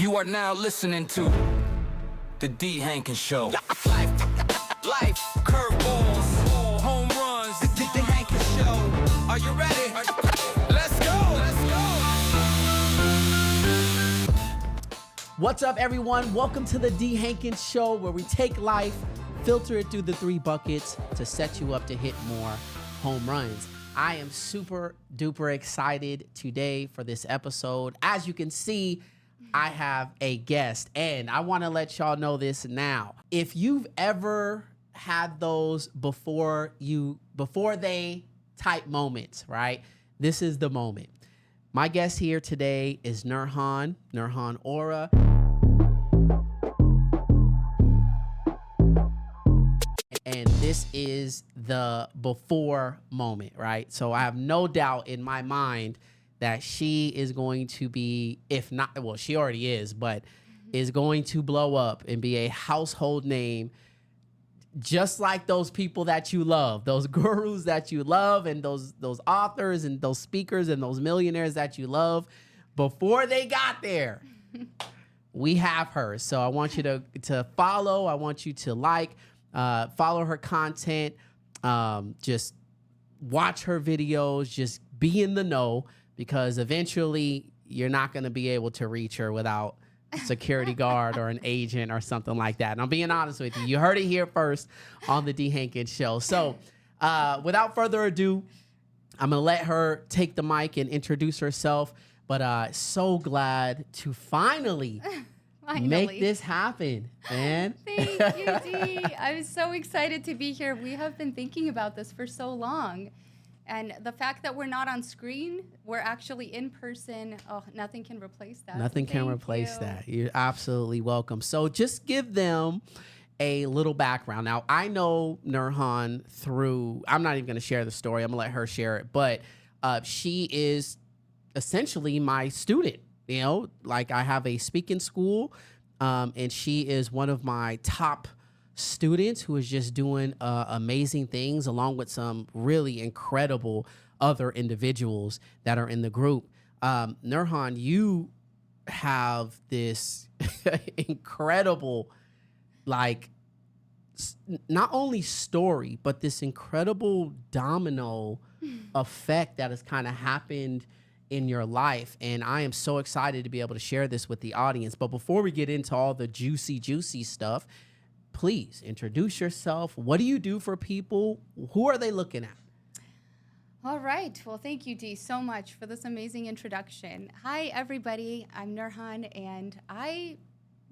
You are now listening to the D. Hankins Show. Life, curveballs, home runs, the D. Hankins Show. Are you ready? Let's go. What's up, everyone? Welcome to the D. Hankins Show, where we take life, filter it through the 3 buckets to set you up to hit more home runs. I am super duper excited today for this episode. As you can see, I have a guest, and I want to let y'all know this now. If you've ever had those before they type moments, right? This is the moment. My guest here today is Nurhan Aura. And this is the before moment, right? So I have no doubt in my mind that she is going to be, if not, well, she already is, but is going to blow up and be a household name, just like those people that you love, those gurus that you love, and those authors and those speakers and those millionaires that you love. Before they got there, we have her. So I want you to follow. I want you to follow her content. Just watch her videos. Just be in the know, because eventually you're not going to be able to reach her without a security guard or an agent or something like that. And I'm being honest with you. You heard it here first on the D. Hankins Show. So without further ado, I'm going to let her take the mic and introduce herself. But so glad to finally make this happen, man. Thank you, Dee. I'm so excited to be here. We have been thinking about this for so long. And the fact that we're not on screen, we're actually in person. Oh, nothing can replace that. Nothing can replace that. You're absolutely welcome. So just give them a little background. Now, I know Nurhan through, I'm not even going to share the story. I'm going to let her share it. But she is essentially my student. You know, like I have a speaking school, and she is one of my top students who is just doing amazing things, along with some really incredible other individuals that are in the group. Nurhan, you have this incredible, like, not only story, but this incredible domino effect that has kind of happened in your life. And I am so excited to be able to share this with the audience. But before we get into all the juicy stuff, please introduce yourself. What do you do for people? Who are they looking at? All right. Well, thank you, Dee, so much for this amazing introduction. Hi, everybody. I'm Nurhan, and I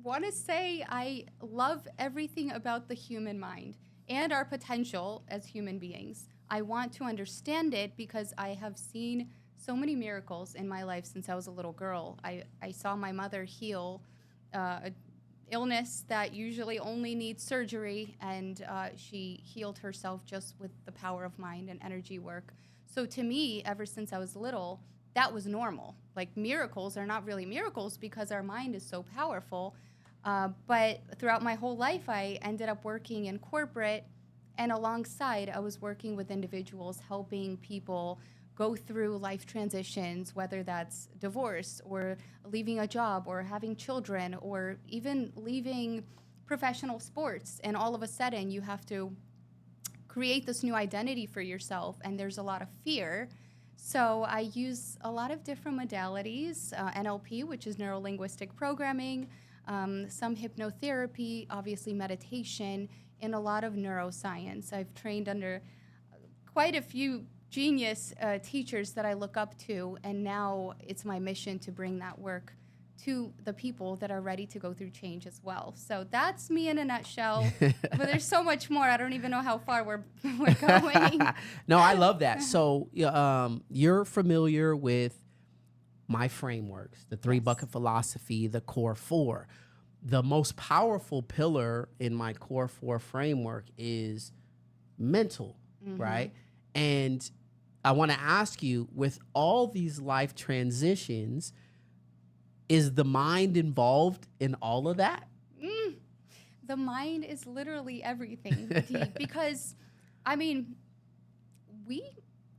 want to say I love everything about the human mind and our potential as human beings. I want to understand it because I have seen so many miracles in my life since I was a little girl. I saw my mother heal a illness that usually only needs surgery, and she healed herself just with the power of mind and energy work. So to me, ever since I was little, that was normal. Like, miracles are not really miracles because our mind is so powerful. But throughout my whole life, I ended up working in corporate, and alongside, I was working with individuals, helping people go through life transitions, whether that's divorce or leaving a job or having children or even leaving professional sports. And all of a sudden you have to create this new identity for yourself, and there's a lot of fear. So I use a lot of different modalities, NLP, which is neuro-linguistic programming, some hypnotherapy, obviously meditation, and a lot of neuroscience. I've trained under quite a few genius teachers that I look up to, and now it's my mission to bring that work to the people that are ready to go through change as well. So that's me in a nutshell. But there's so much more. I don't even know how far we're going. No, I love that. So you're familiar with my frameworks, the 3 bucket philosophy, the core 4. The most powerful pillar in my core 4 framework is mental, right? And I want to ask you, with all these life transitions, is the mind involved in all of that? The mind is literally everything, because, I mean, we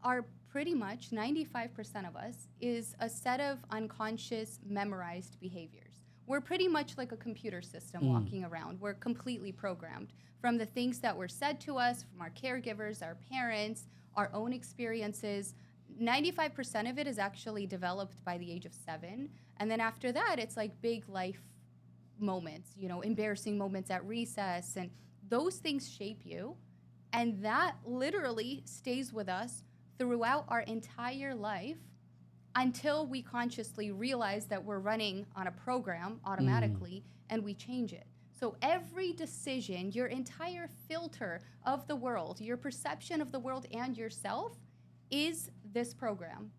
are pretty much, 95% of us, is a set of unconscious, memorized behaviors. we're pretty much like a computer system walking around. We're completely programmed from the things that were said to us, from our caregivers, our parents, our own experiences. 95% of it is actually developed by the age of 7. And then after that, it's like big life moments, you know, embarrassing moments at recess. And those things shape you. And that literally stays with us throughout our entire life until we consciously realize that we're running on a program automatically and we change it. So every decision, your entire filter of the world, your perception of the world and yourself is this program.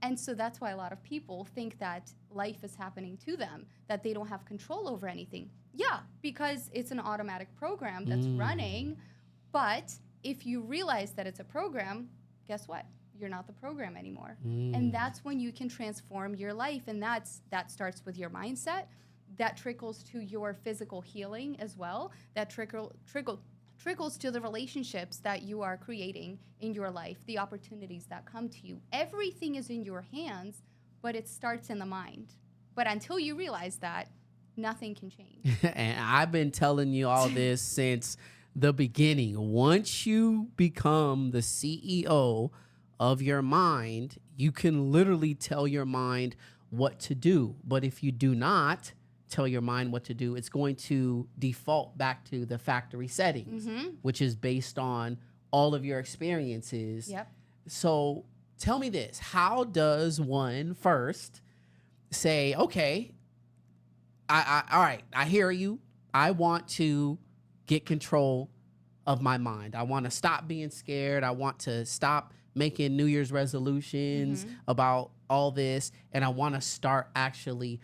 And so that's why a lot of people think that life is happening to them, that they don't have control over anything. Yeah, because it's an automatic program that's running. But if you realize that it's a program, guess what? You're not the program anymore. And that's when you can transform your life. And that starts with your mindset. That trickles to your physical healing as well. That trickles to the relationships that you are creating in your life, the opportunities that come to you. Everything is in your hands, but it starts in the mind. But until you realize that, nothing can change. And I've been telling you all this since the beginning. Once you become the CEO of your mind, you can literally tell your mind what to do. But if you do not tell your mind what to do, it's going to default back to the factory settings, which is based on all of your experiences. Yep. So tell me this, how does one first say, okay, all right, I hear you. I want to get control of my mind. I want to stop being scared. I want to stop making New Year's resolutions about all this. And I want to start actually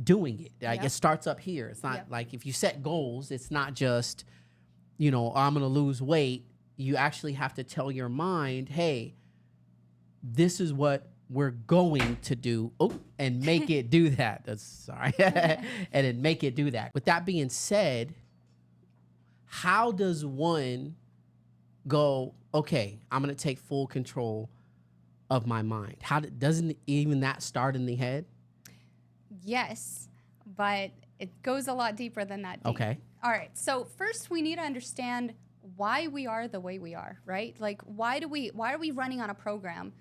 doing it. Like, it starts up here. It's not like if you set goals, it's not just, you know, I'm going to lose weight. You actually have to tell your mind, hey, this is what we're going to do. Oh, and make it do that. That's sorry. And then make it do that. With that being said, how does one go, okay, I'm going to take full control of my mind? Doesn't even that start in the head? Yes, but it goes a lot deeper than that. Okay. All right. So first we need to understand why we are the way we are, right? Like, why are we running on a program?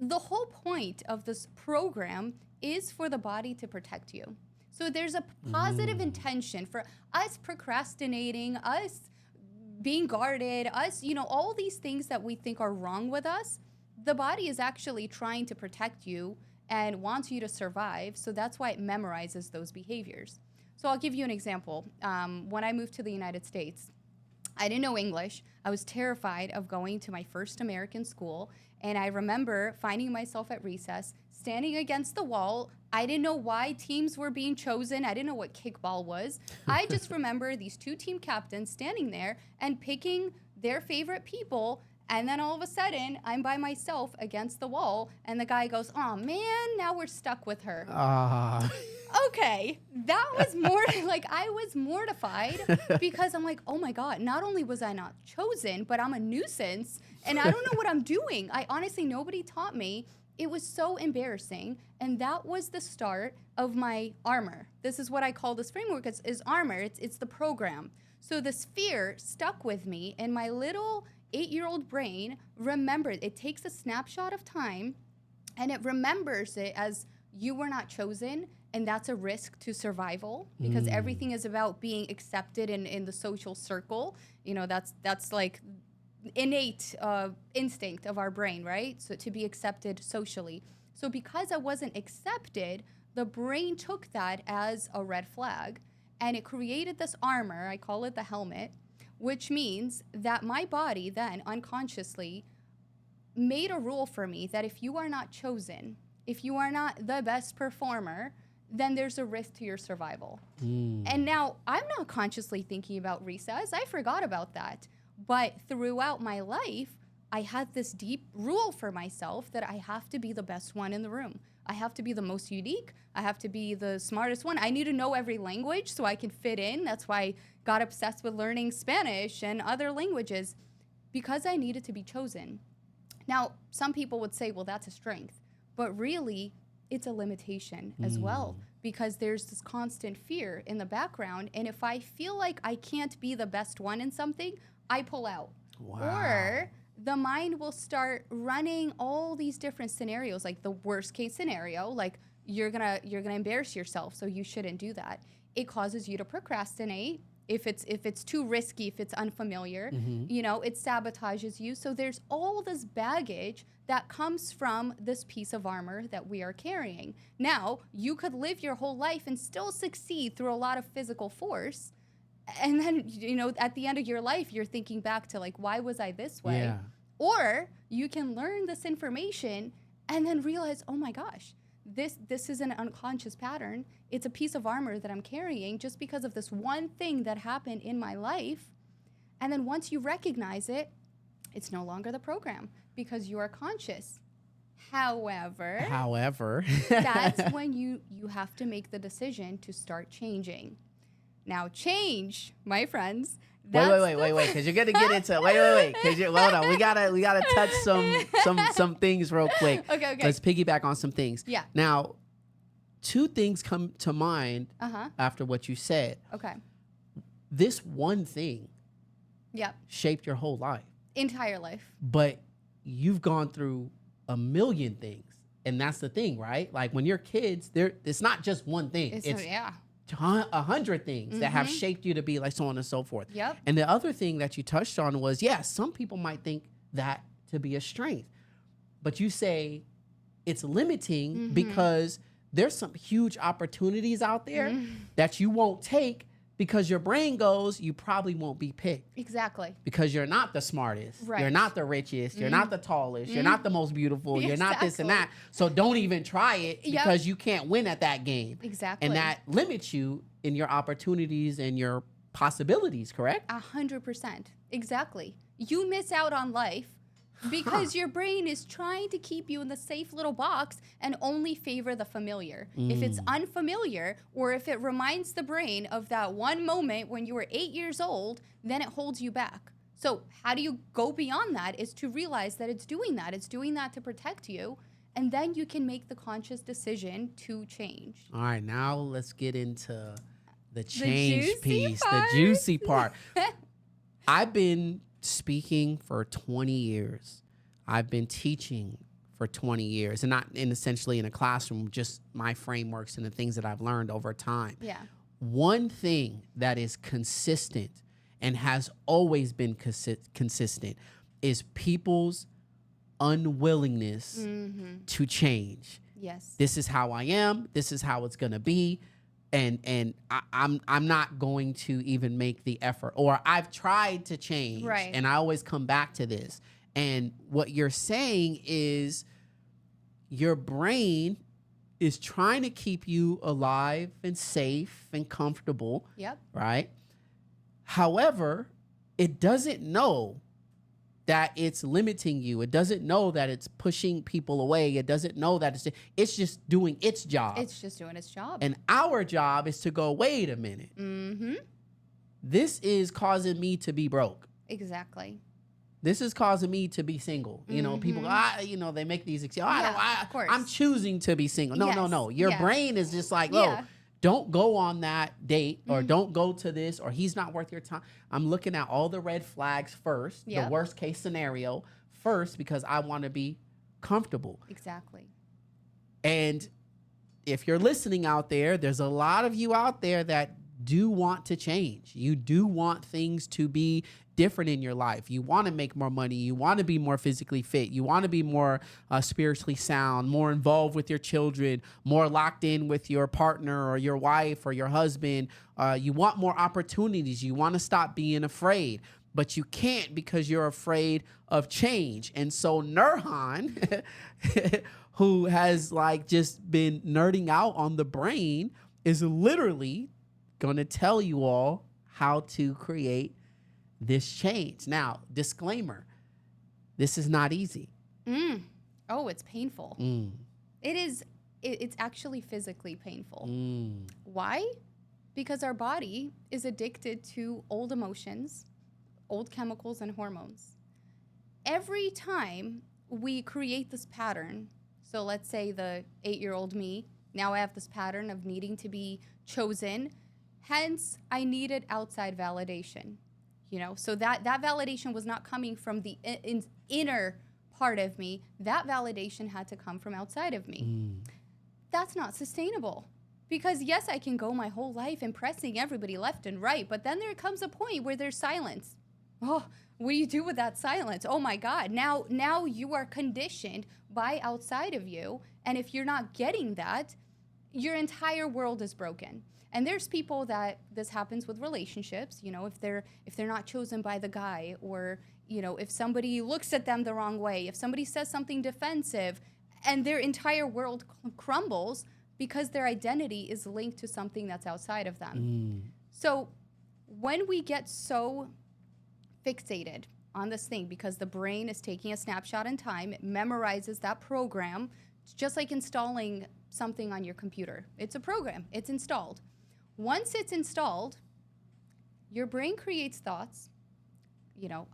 The whole point of this program is for the body to protect you. So there's a positive intention for us procrastinating, us being guarded, us, you know, all these things that we think are wrong with us. The body is actually trying to protect you and wants you to survive. So that's why it memorizes those behaviors. So I'll give you an example. When I moved to the United States, I didn't know English. I was terrified of going to my first American school. And I remember finding myself at recess, standing against the wall. I didn't know why teams were being chosen. I didn't know what kickball was. I just remember these 2 team captains standing there and picking their favorite people. And then all of a sudden, I'm by myself against the wall. And the guy goes, oh, man, now we're stuck with her. Okay, that was more like I was mortified because I'm like, oh my God, not only was I not chosen, but I'm a nuisance and I don't know what I'm doing. I honestly, nobody taught me. It was so embarrassing. And that was the start of my armor. This is what I call this framework is armor. It's the program. So this fear stuck with me and my little 8-year-old brain remembered. It takes a snapshot of time and it remembers it as you were not chosen. And that's a risk to survival because everything is about being accepted in the social circle. You know, that's like innate instinct of our brain, right? So to be accepted socially. So because I wasn't accepted, the brain took that as a red flag and it created this armor, I call it the helmet, which means that my body then unconsciously made a rule for me that if you are not chosen, if you are not the best performer, then there's a risk to your survival. And now I'm not consciously thinking about recess. I forgot about that. But throughout my life, I had this deep rule for myself that I have to be the best one in the room. I have to be the most unique. I have to be the smartest one. I need to know every language so I can fit in. That's why I got obsessed with learning Spanish and other languages because I needed to be chosen. Now, some people would say, well, that's a strength. But really, it's a limitation as well because there's this constant fear in the background. And if I feel like I can't be the best one in something, I pull out. Wow. Or the mind will start running all these different scenarios, like the worst case scenario, like you're gonna embarrass yourself, so you shouldn't do that. It causes you to procrastinate. If it's too risky, if it's unfamiliar, you know, it sabotages you. So there's all this baggage that comes from this piece of armor that we are carrying. Now, you could live your whole life and still succeed through a lot of physical force. And then, you know, at the end of your life, you're thinking back to like, why was I this way? Yeah. Or you can learn this information and then realize, oh my gosh, this is an unconscious pattern. It's a piece of armor that I'm carrying just because of this one thing that happened in my life. And then once you recognize it, it's no longer the program because you are conscious. However, that's when you have to make the decision to start changing. Now, change, my friends. Wait, because you're gonna get into wait, because hold on, we gotta touch some things real quick. Okay. Let's piggyback on some things. Yeah. Now, two things come to mind after what you said. Okay. This one thing Yep. shaped your whole life. Entire life. But you've gone through a million things. And that's the thing, right? Like when you're kids, it's not just one thing. It's yeah. 100 things that have shaped you to be like so on and so forth. Yep. And the other thing that you touched on was, some people might think that to be a strength. But you say it's limiting because there's some huge opportunities out there that you won't take because your brain goes, you probably won't be picked. Exactly. Because you're not the smartest. Right. You're not the richest. You're not the tallest. You're not the most beautiful. You're not this and that. So don't even try it because you can't win at that game. Exactly. And that limits you in your opportunities and your possibilities, correct? 100%. Exactly. You miss out on life because your brain is trying to keep you in the safe little box and only favor the familiar. If it's unfamiliar, or if it reminds the brain of that one moment when you were 8 years old, then it holds you back. So how do you go beyond that is to realize that it's doing that. It's doing that to protect you. And then you can make the conscious decision to change. All right, now let's get into the change juicy piece, part. the juicy part. I've been speaking for 20 years. I've been teaching for 20 years, and not essentially in a classroom, just my frameworks and the things that I've learned over time. Yeah. One thing that is consistent and has always been consistent is people's unwillingness to change. Yes. This is how I am. This is how it's gonna be, and I'm not going to even make the effort. Or I've tried to change, Right. and I always come back to this. And what you're saying is, your brain is trying to keep you alive and safe and comfortable. Yep. Right? However, it doesn't know that it's limiting you. It doesn't know that it's pushing people away. It doesn't know that it's just doing its job. It's just doing its job. And our job is to go, wait a minute. This is causing me to be broke. Exactly. This is causing me to be single. You know, people go, they make these excuses. Of course. I'm choosing to be single. No. Your brain is just like, don't go on that date, or don't go to this, or he's not worth your time. I'm looking at all the red flags first, the worst case scenario first, because I want to be comfortable. Exactly. And if you're listening out there, there's a lot of you out there that do want to change. You do want things to be different in your life. You want to make more money. You want to be more physically fit. You want to be more spiritually sound, more involved with your children, more locked in with your partner or your wife or your husband. You want more opportunities. You want to stop being afraid, but you can't because you're afraid of change. And so Nurhan, who has just been nerding out on the brain, is literally going to tell you all how to create this change. Now, disclaimer, this is not easy. Oh, it's painful. It is. It's actually physically painful. Why? Because our body is addicted to old emotions, old chemicals, and hormones. Every time we create this pattern, so let's say the 8-year-old me Now I have this pattern of needing to be chosen. Hence, I needed outside validation. So that validation was not coming from the inner part of me. That validation had to come from outside of me. That's not sustainable. Because yes, I can go my whole life impressing everybody left and right, but then there comes a point where there's silence. Oh, what do you do with that silence? Oh my God, now you are conditioned by outside of you, and if you're not getting that, your entire world is broken. And there's people that this happens with relationships, if they're not chosen by the guy, or if somebody looks at them the wrong way, if somebody says something defensive, and their entire world crumbles because their identity is linked to something that's outside of them. So when we get so fixated on this thing, because the brain is taking a snapshot in time, it memorizes that program. It's just like installing something on your computer. It's a program. It's installed. Once it's installed, your brain creates thoughts.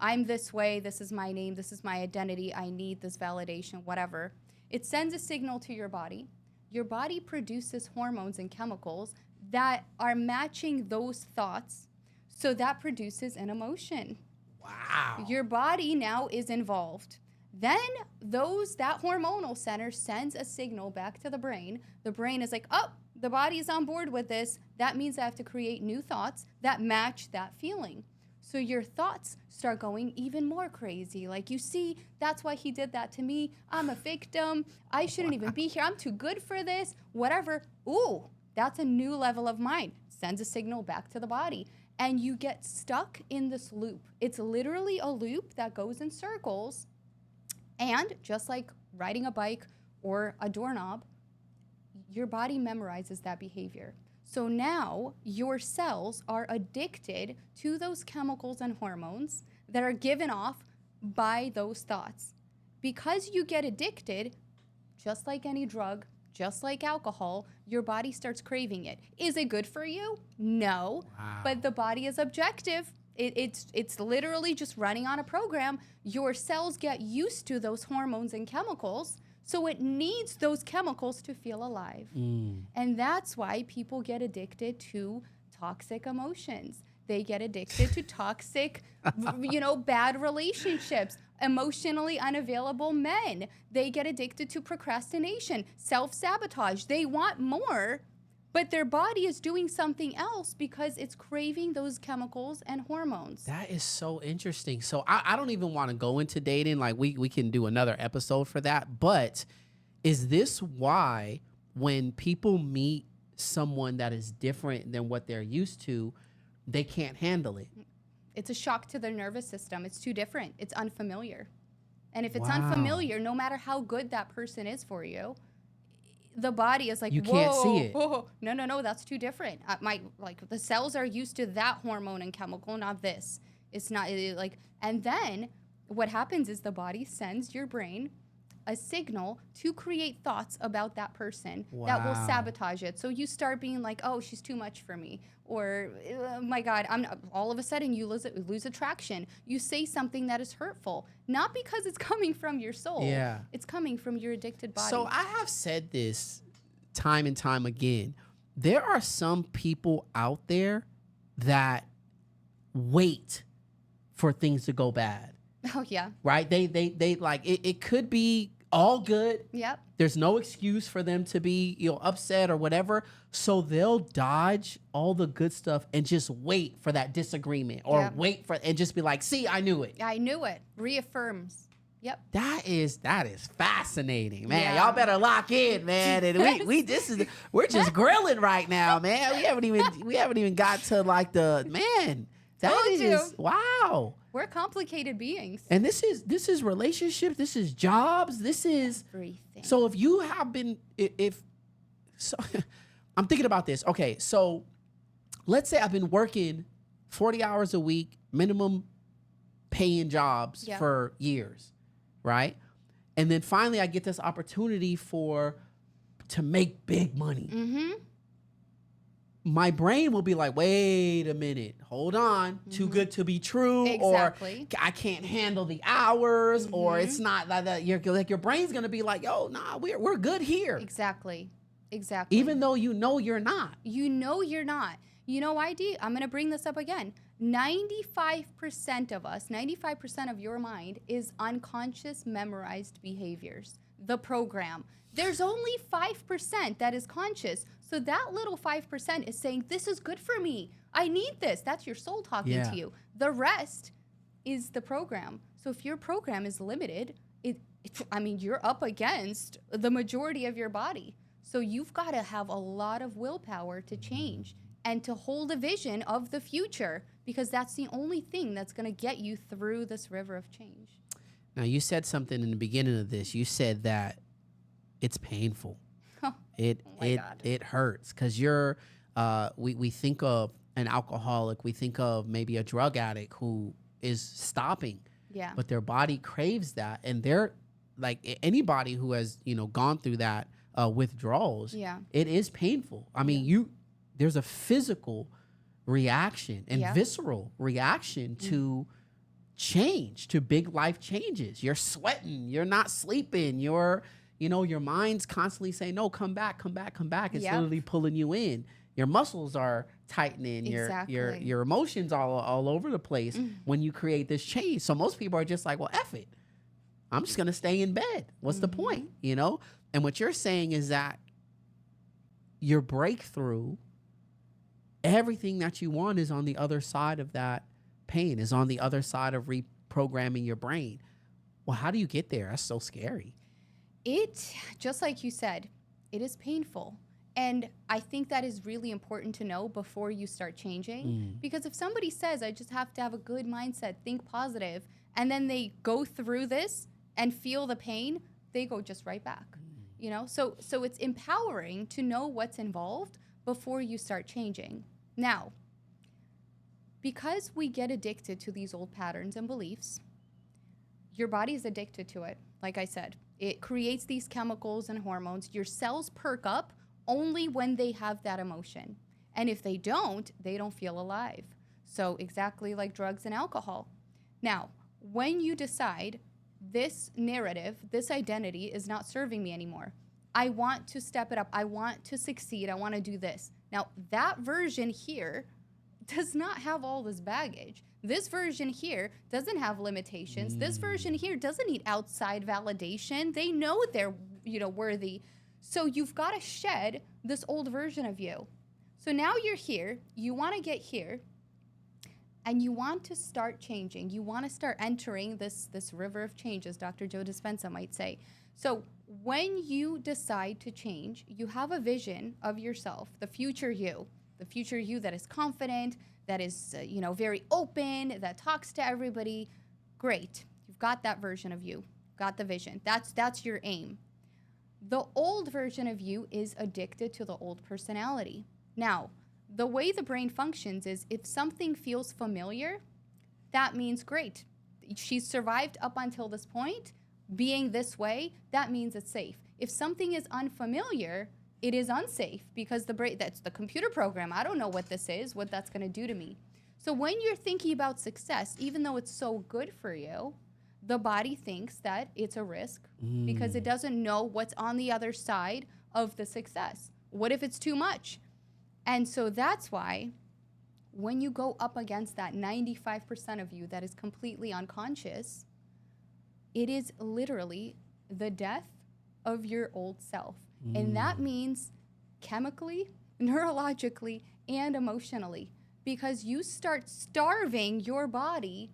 I'm this way, this is my name, this is my identity, I need this validation, whatever. It sends a signal to your body. Your body produces hormones and chemicals that are matching those thoughts. So that produces an emotion. Wow. Your body now is involved. Then that hormonal center sends a signal back to the brain. The brain is like, oh, the body is on board with this. That means I have to create new thoughts that match that feeling. So your thoughts start going even more crazy. Like, you see, that's why he did that to me. I'm a victim. I shouldn't even be here. I'm too good for this. Whatever. Ooh, that's a new level of mind. Sends a signal back to the body. And you get stuck in this loop. It's literally a loop that goes in circles. And just like riding a bike or a doorknob, your body memorizes that behavior. So now your cells are addicted to those chemicals and hormones that are given off by those thoughts. Because you get addicted, just like any drug, just like alcohol, your body starts craving it. Is it good for you? No. Wow. But the body is objective. It's literally just running on a program. Your cells get used to those hormones and chemicals, so it needs those chemicals to feel alive. And that's why people get addicted to toxic emotions. They get addicted to toxic, bad relationships, emotionally unavailable men. They get addicted to procrastination, self-sabotage. They want more, but their body is doing something else because it's craving those chemicals and hormones. That is so interesting. So I don't even want to go into dating. Like, we can do another episode for that. But is this why when people meet someone that is different than what they're used to, they can't handle it? It's a shock to their nervous system. It's too different. It's unfamiliar. And if it's unfamiliar, no matter how good that person is for you, the body is like, you whoa, can't see it. Whoa, no, that's too different. The cells are used to that hormone and chemical, not this. It's not and then what happens is the body sends your brain a signal to create thoughts about that person that will sabotage it. So you start being like, oh, she's too much for me. Or, oh my God, all of a sudden you lose attraction. You say something that is hurtful, not because it's coming from your soul. Yeah. It's coming from your addicted body. So I have said this time and time again. There are some people out there that wait for things to go bad. Oh, yeah. Right? They like it could be all good. Yep. There's no excuse for them to be, upset or whatever. So they'll dodge all the good stuff and just wait for that disagreement or wait for and just be like, see, I knew it. I knew it. Reaffirms. Yep. That is fascinating, man. Yeah. Y'all better lock in, man. And we're just grilling right now, man. We haven't even got to like the man. That is wow. We're complicated beings. And this is relationships, this is jobs, this is everything. So if you have been I'm thinking about this. Okay, so let's say I've been working 40 hours a week, minimum paying jobs for years, right? And then finally I get this opportunity to make big money. Mm-hmm. My brain will be like, wait a minute, hold on, too good to be true, Exactly. or I can't handle the hours, or it's not like that. Your brain's gonna be like, yo, nah, we're good here. Exactly. Exactly. Even though you know you're not. You know you're not. You know, ID, I'm going to bring this up again. 95% of us, 95% of your mind is unconscious memorized behaviors, the program. There's only 5% that is conscious. So that little 5% is saying, this is good for me. I need this. That's your soul talking to you. The rest is the program. So if your program is limited, you're up against the majority of your body. So you've got to have a lot of willpower to change and to hold a vision of the future, because that's the only thing that's going to get you through this river of change. Now, you said something in the beginning of this. You said that it's painful. It hurts because we think of an alcoholic, we think of maybe a drug addict who is stopping, but their body craves that, and they're like anybody who has gone through that withdrawals. It is painful. I mean, there's a physical reaction and visceral reaction to change, to big life changes. You're sweating, you're not sleeping, your mind's constantly saying, no, come back. It's literally pulling you in. Your muscles are tightening, your emotions all over the place when you create this change. So most people are just like, well, F it. I'm just going to stay in bed. What's the point? And what you're saying is that your breakthrough, everything that you want is on the other side of that pain, is on the other side of reprogramming your brain. Well, how do you get there? That's so scary. It, just like you said, it is painful. And I think that is really important to know before you start changing. Because if somebody says, I just have to have a good mindset, think positive, and then they go through this and feel the pain, they go just right back. So it's empowering to know what's involved before you start changing. Now, because we get addicted to these old patterns and beliefs, your body is addicted to it. Like I said, it creates these chemicals and hormones. Your cells perk up only when they have that emotion. And if they don't feel alive. So exactly like drugs and alcohol. Now, when you decide this narrative, this identity is not serving me anymore, I want to step it up, I want to succeed, I want to do this. Now, that version here does not have all this baggage. This version here doesn't have limitations. This version here doesn't need outside validation. They know they're, worthy. So you've got to shed this old version of you. So now you're here, you want to get here, and you want to start changing. You want to start entering this river of change, as Dr. Joe Dispenza might say. So when you decide to change, you have a vision of yourself, the future you that is confident, that is, very open, that talks to everybody. Great. You've got that version of you, got the vision. That's your aim. The old version of you is addicted to the old personality. Now, the way the brain functions is if something feels familiar, that means great. She's survived up until this point. Being this way, that means it's safe. If something is unfamiliar, it is unsafe because the brain, that's the computer program. I don't know what this is, what that's going to do to me. So when you're thinking about success, even though it's so good for you, the body thinks that it's a risk because it doesn't know what's on the other side of the success. What if it's too much? And so that's why when you go up against that 95% of you that is completely unconscious, it is literally the death of your old self. And that means chemically, neurologically, and emotionally, because you start starving your body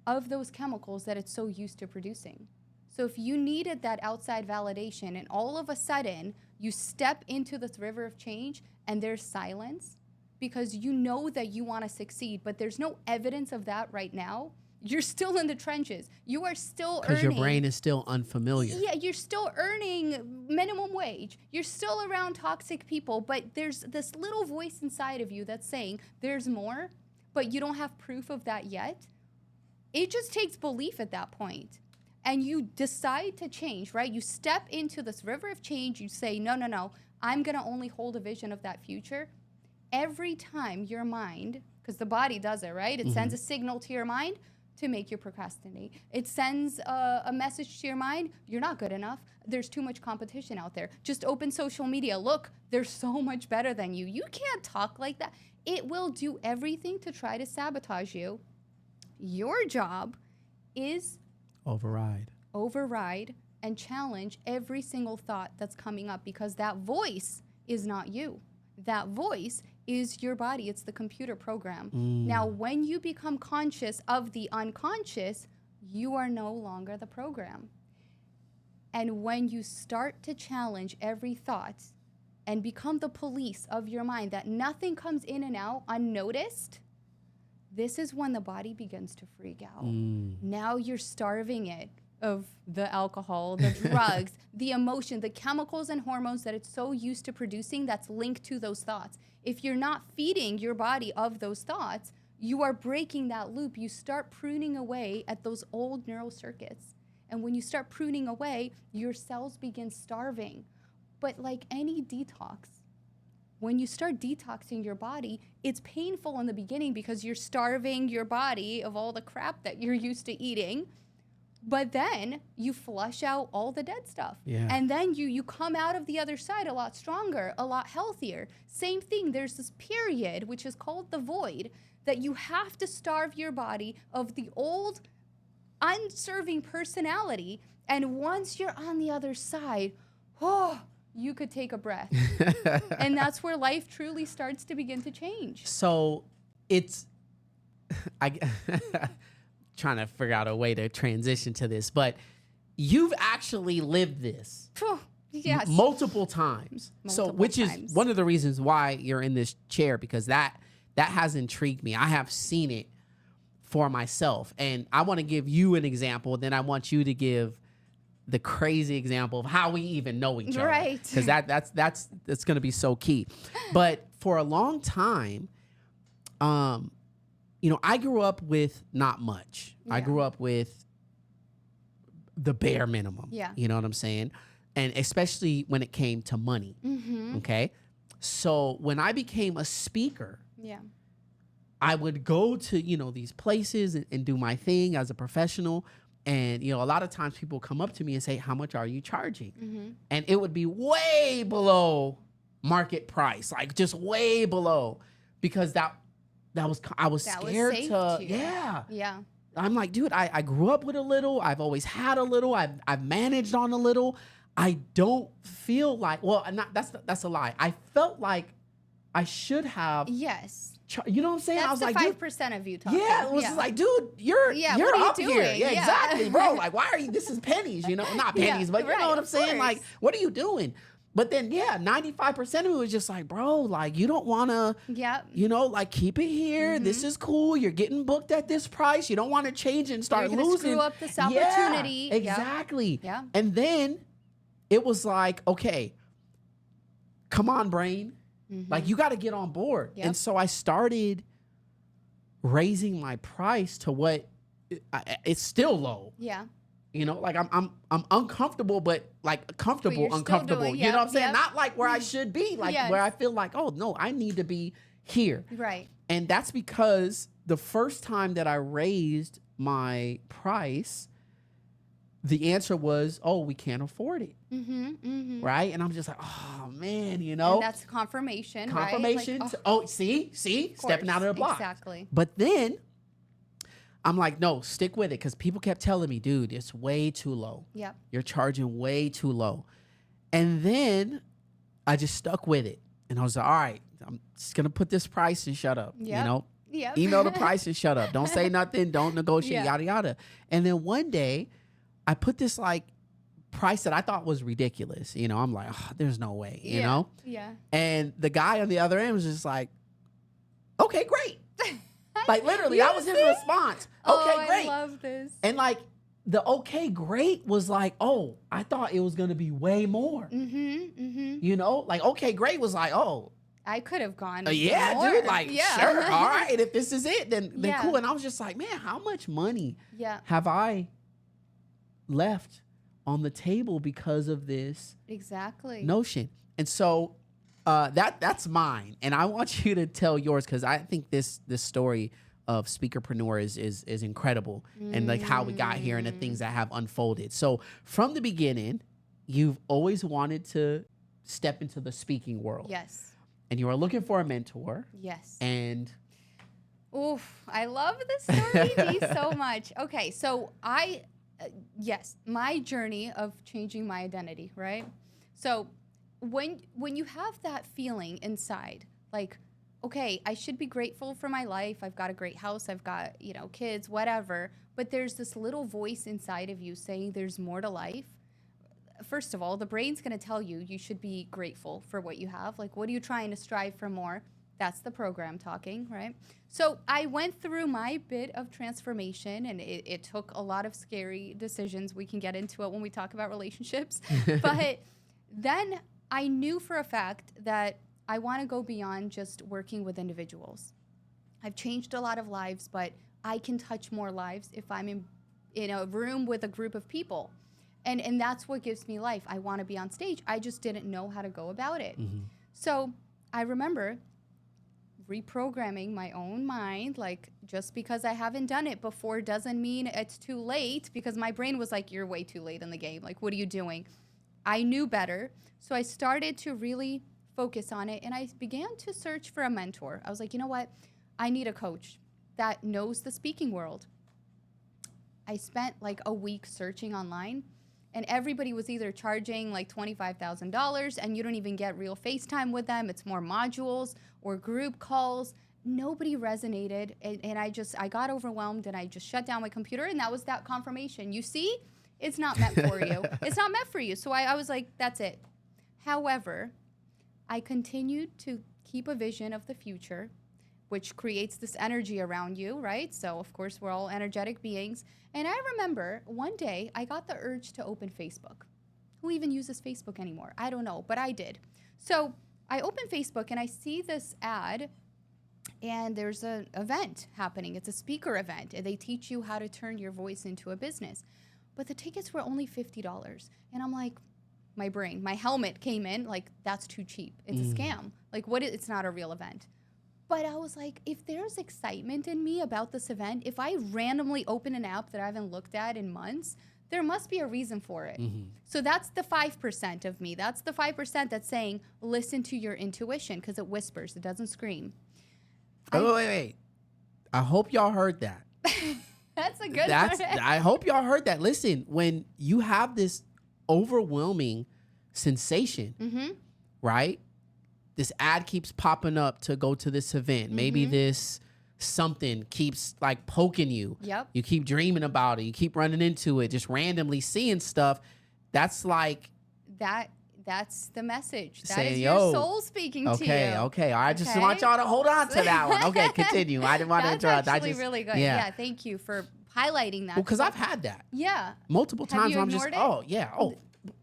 of those chemicals that it's so used to producing. So if you needed that outside validation and all of a sudden you step into this river of change and there's silence because you know that you want to succeed, but there's no evidence of that right now, you're still in the trenches. You are still earning. Because your brain is still unfamiliar. Yeah, you're still earning minimum wage. You're still around toxic people, but there's this little voice inside of you that's saying there's more, but you don't have proof of that yet. It just takes belief at that point. And you decide to change, right? You step into this river of change. You say, no, I'm going to only hold a vision of that future. Every time your mind, because the body does it, right? It sends a signal to your mind to make you procrastinate. It sends a message to your mind, you're not good enough. There's too much competition out there. Just open social media. Look, they're so much better than you. You can't talk like that. It will do everything to try to sabotage you. Your job is override and challenge every single thought that's coming up, because that voice is not you. That voice is your body. It's the computer program. Now, when you become conscious of the unconscious, you are no longer the program. And when you start to challenge every thought and become the police of your mind, that nothing comes in and out unnoticed, this is when the body begins to freak out. Now you're starving it of the alcohol, the drugs, the emotion, the chemicals and hormones that it's so used to producing that's linked to those thoughts. If you're not feeding your body of those thoughts, you are breaking that loop. You start pruning away at those old neural circuits. And when you start pruning away, your cells begin starving. But like any detox, when you start detoxing your body, it's painful in the beginning because you're starving your body of all the crap that you're used to eating. But then you flush out all the dead stuff. Yeah. And then you come out of the other side a lot stronger, a lot healthier. Same thing, there's this period, which is called the void, that you have to starve your body of the old, unserving personality. And once you're on the other side, you could take a breath. And that's where life truly starts to begin to change. So it's, trying to figure out a way to transition to this, but you've actually lived this Yes. multiple times. Which is one of the reasons why you're in this chair, because that has intrigued me. I have seen it for myself, and I want to give you an example. Then I want you to give the crazy example of how we even know each other, Right? Because that's going to be so key. But for a long time, I grew up with not much. Yeah. I grew up with the bare minimum. Yeah. You know what I'm saying? And especially when it came to money. Mm-hmm. Okay. So when I became a speaker, Yeah. I would go to, these places and do my thing as a professional. And, a lot of times people come up to me and say, how much are you charging? Mm-hmm. And it would be way below market price, like just way below, because I was scared safe to, you. Yeah. Yeah. I'm like, dude, I grew up with a little. I've always had a little. I've managed on a little. I don't feel like, that's a lie. I felt like I should have. Yes. You know what I'm saying? That's I was the like, dude, 5% of you talking. yeah, it was just like, dude, you're what are you up doing? here. Yeah, Yeah. exactly, bro. Like, why are you? This is pennies, not pennies, but you right, know what I'm of saying? course. Like, what are you doing? But then, 95% of it was just like, bro, like, you don't want to, Yep. like, keep it here. This is cool. You're getting booked at this price. You don't want to change and start You're gonna losing. screw up this opportunity. Yeah, Yep. exactly. Yeah. And then it was like, okay, come on, brain. Like, you got to get on board. Yep. And so I started raising my price to what it's still low. Yeah. Like I'm uncomfortable, but like comfortable, you're still uncomfortable. doing- You know what I'm saying? yep. Not like where I should be, like Yes. where I feel like, oh no, I need to be here. Right. And that's because the first time that I raised my price, the answer was, oh, we can't afford it. Mm-hmm. Mm-hmm. Right? And I'm just like, oh man, And that's confirmation. confirmation. Right? To, see, stepping out of the block. Exactly. But then I'm like, no, stick with it, because people kept telling me, dude, it's way too low. Yep. You're charging way too low. And then I just stuck with it. And I was like, all right, I'm just going to put this price and shut up. Yep. Yep. Email the price and shut up. Don't say nothing. Don't negotiate, Yeah. yada, yada. And then one day I put this like price that I thought was ridiculous. I'm like, oh, there's no way, you know? Yeah. And the guy on the other end was just like, okay, great. Like literally, that was his response. Okay, great. I love this. And like the okay, great was like, oh, I thought it was gonna be way more. Mm-hmm. Mm-hmm. Like okay, great was like, oh, I could have gone. yeah, more. dude, like yeah. sure, all right, if this is it, then Yeah. cool. And I was just like, man, how much money Yeah. have I left on the table because of this Exactly. notion? And so that's mine, and I want you to tell yours, because I think this story of Speakerpreneur is incredible, and like how we got here and the things that have unfolded. So from the beginning, you've always wanted to step into the speaking world. Yes. And you were looking for a mentor. Yes. And oof, I love this story Dee, so much. Okay, so yes, my journey of changing my identity, right? So when you have that feeling inside, like, okay, I should be grateful for my life. I've got a great house. I've got, kids, whatever. But there's this little voice inside of you saying there's more to life. First of all, the brain's going to tell you should be grateful for what you have. Like, what are you trying to strive for more? That's the program talking, right? So I went through my bit of transformation, and it took a lot of scary decisions. We can get into it when we talk about relationships. But then I knew for a fact that I want to go beyond just working with individuals. I've changed a lot of lives, but I can touch more lives if I'm in a room with a group of people. And that's what gives me life. I want to be on stage. I just didn't know how to go about it. So I remember reprogramming my own mind, like, just because I haven't done it before doesn't mean it's too late, because my brain was like, you're way too late in the game. Like, what are you doing? I knew better. So I started to really focus on it, and I began to search for a mentor. I was like, you know what? I need a coach that knows the speaking world. I spent like a week searching online, and everybody was either charging like $25,000, and you don't even get real FaceTime with them. It's more modules or group calls. Nobody resonated, and I got overwhelmed, and I just shut down my computer, and that was that confirmation. You see, it's not meant for you. It's not meant for you. So I was like, that's it. However, I continued to keep a vision of the future, which creates this energy around you, right? So, of course, we're all energetic beings. And I remember one day I got the urge to open Facebook. Who even uses Facebook anymore? I don't know, but I did. So I open Facebook, and I see this ad, and there's an event happening. It's a speaker event, and they teach you how to turn your voice into a business. But the tickets were only $50. And I'm like, my helmet came in, like, that's too cheap. It's a scam. Like, it's not a real event. But I was like, if there's excitement in me about this event, if I randomly open an app that I haven't looked at in months, there must be a reason for it. So that's the 5% of me. That's the 5% that's saying, listen to your intuition, because it whispers. It doesn't scream. Wait. I hope y'all heard that. That's a good one. I hope y'all heard that. Listen, when you have this overwhelming sensation, right? This ad keeps popping up to go to this event. Maybe this something keeps like poking you. Yep. You keep dreaming about it. You keep running into it, just randomly seeing stuff. That's like that's the message. That saying, is your soul speaking to you. Okay. I just want y'all to hold on to that one. Okay, continue. I didn't want to interrupt. That's actually really good. Yeah, thank you for highlighting that. Well, because I've had that. Yeah. Multiple times you where I'm just, ignored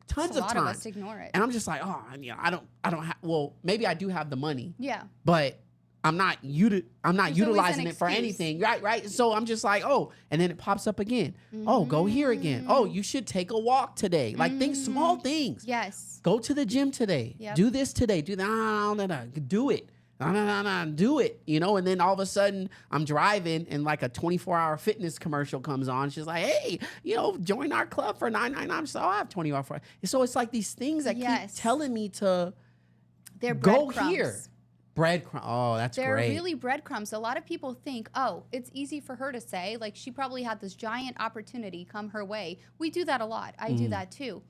tons of times. A lot of us ignore it. And I'm just like, I don't have, well, maybe I do have the money. Yeah. But I'm not utilizing it for excuse. anything. Right. So I'm just like, and then it pops up again. Go here again. You should take a walk today. Like small things. Yes. Go to the gym today. Yep. Do this today. Do that. No. Do it. No. Do it. And then all of a sudden I'm driving and like a 24-hour fitness commercial comes on. She's like, hey, join our club for $9.99. So I have 20 hours. So it's like these things that keep telling me to go here. Breadcrumbs. Oh, that's They're great. They're really breadcrumbs. A lot of people think, it's easy for her to say. Like, she probably had this giant opportunity come her way. We do that a lot. I do that too.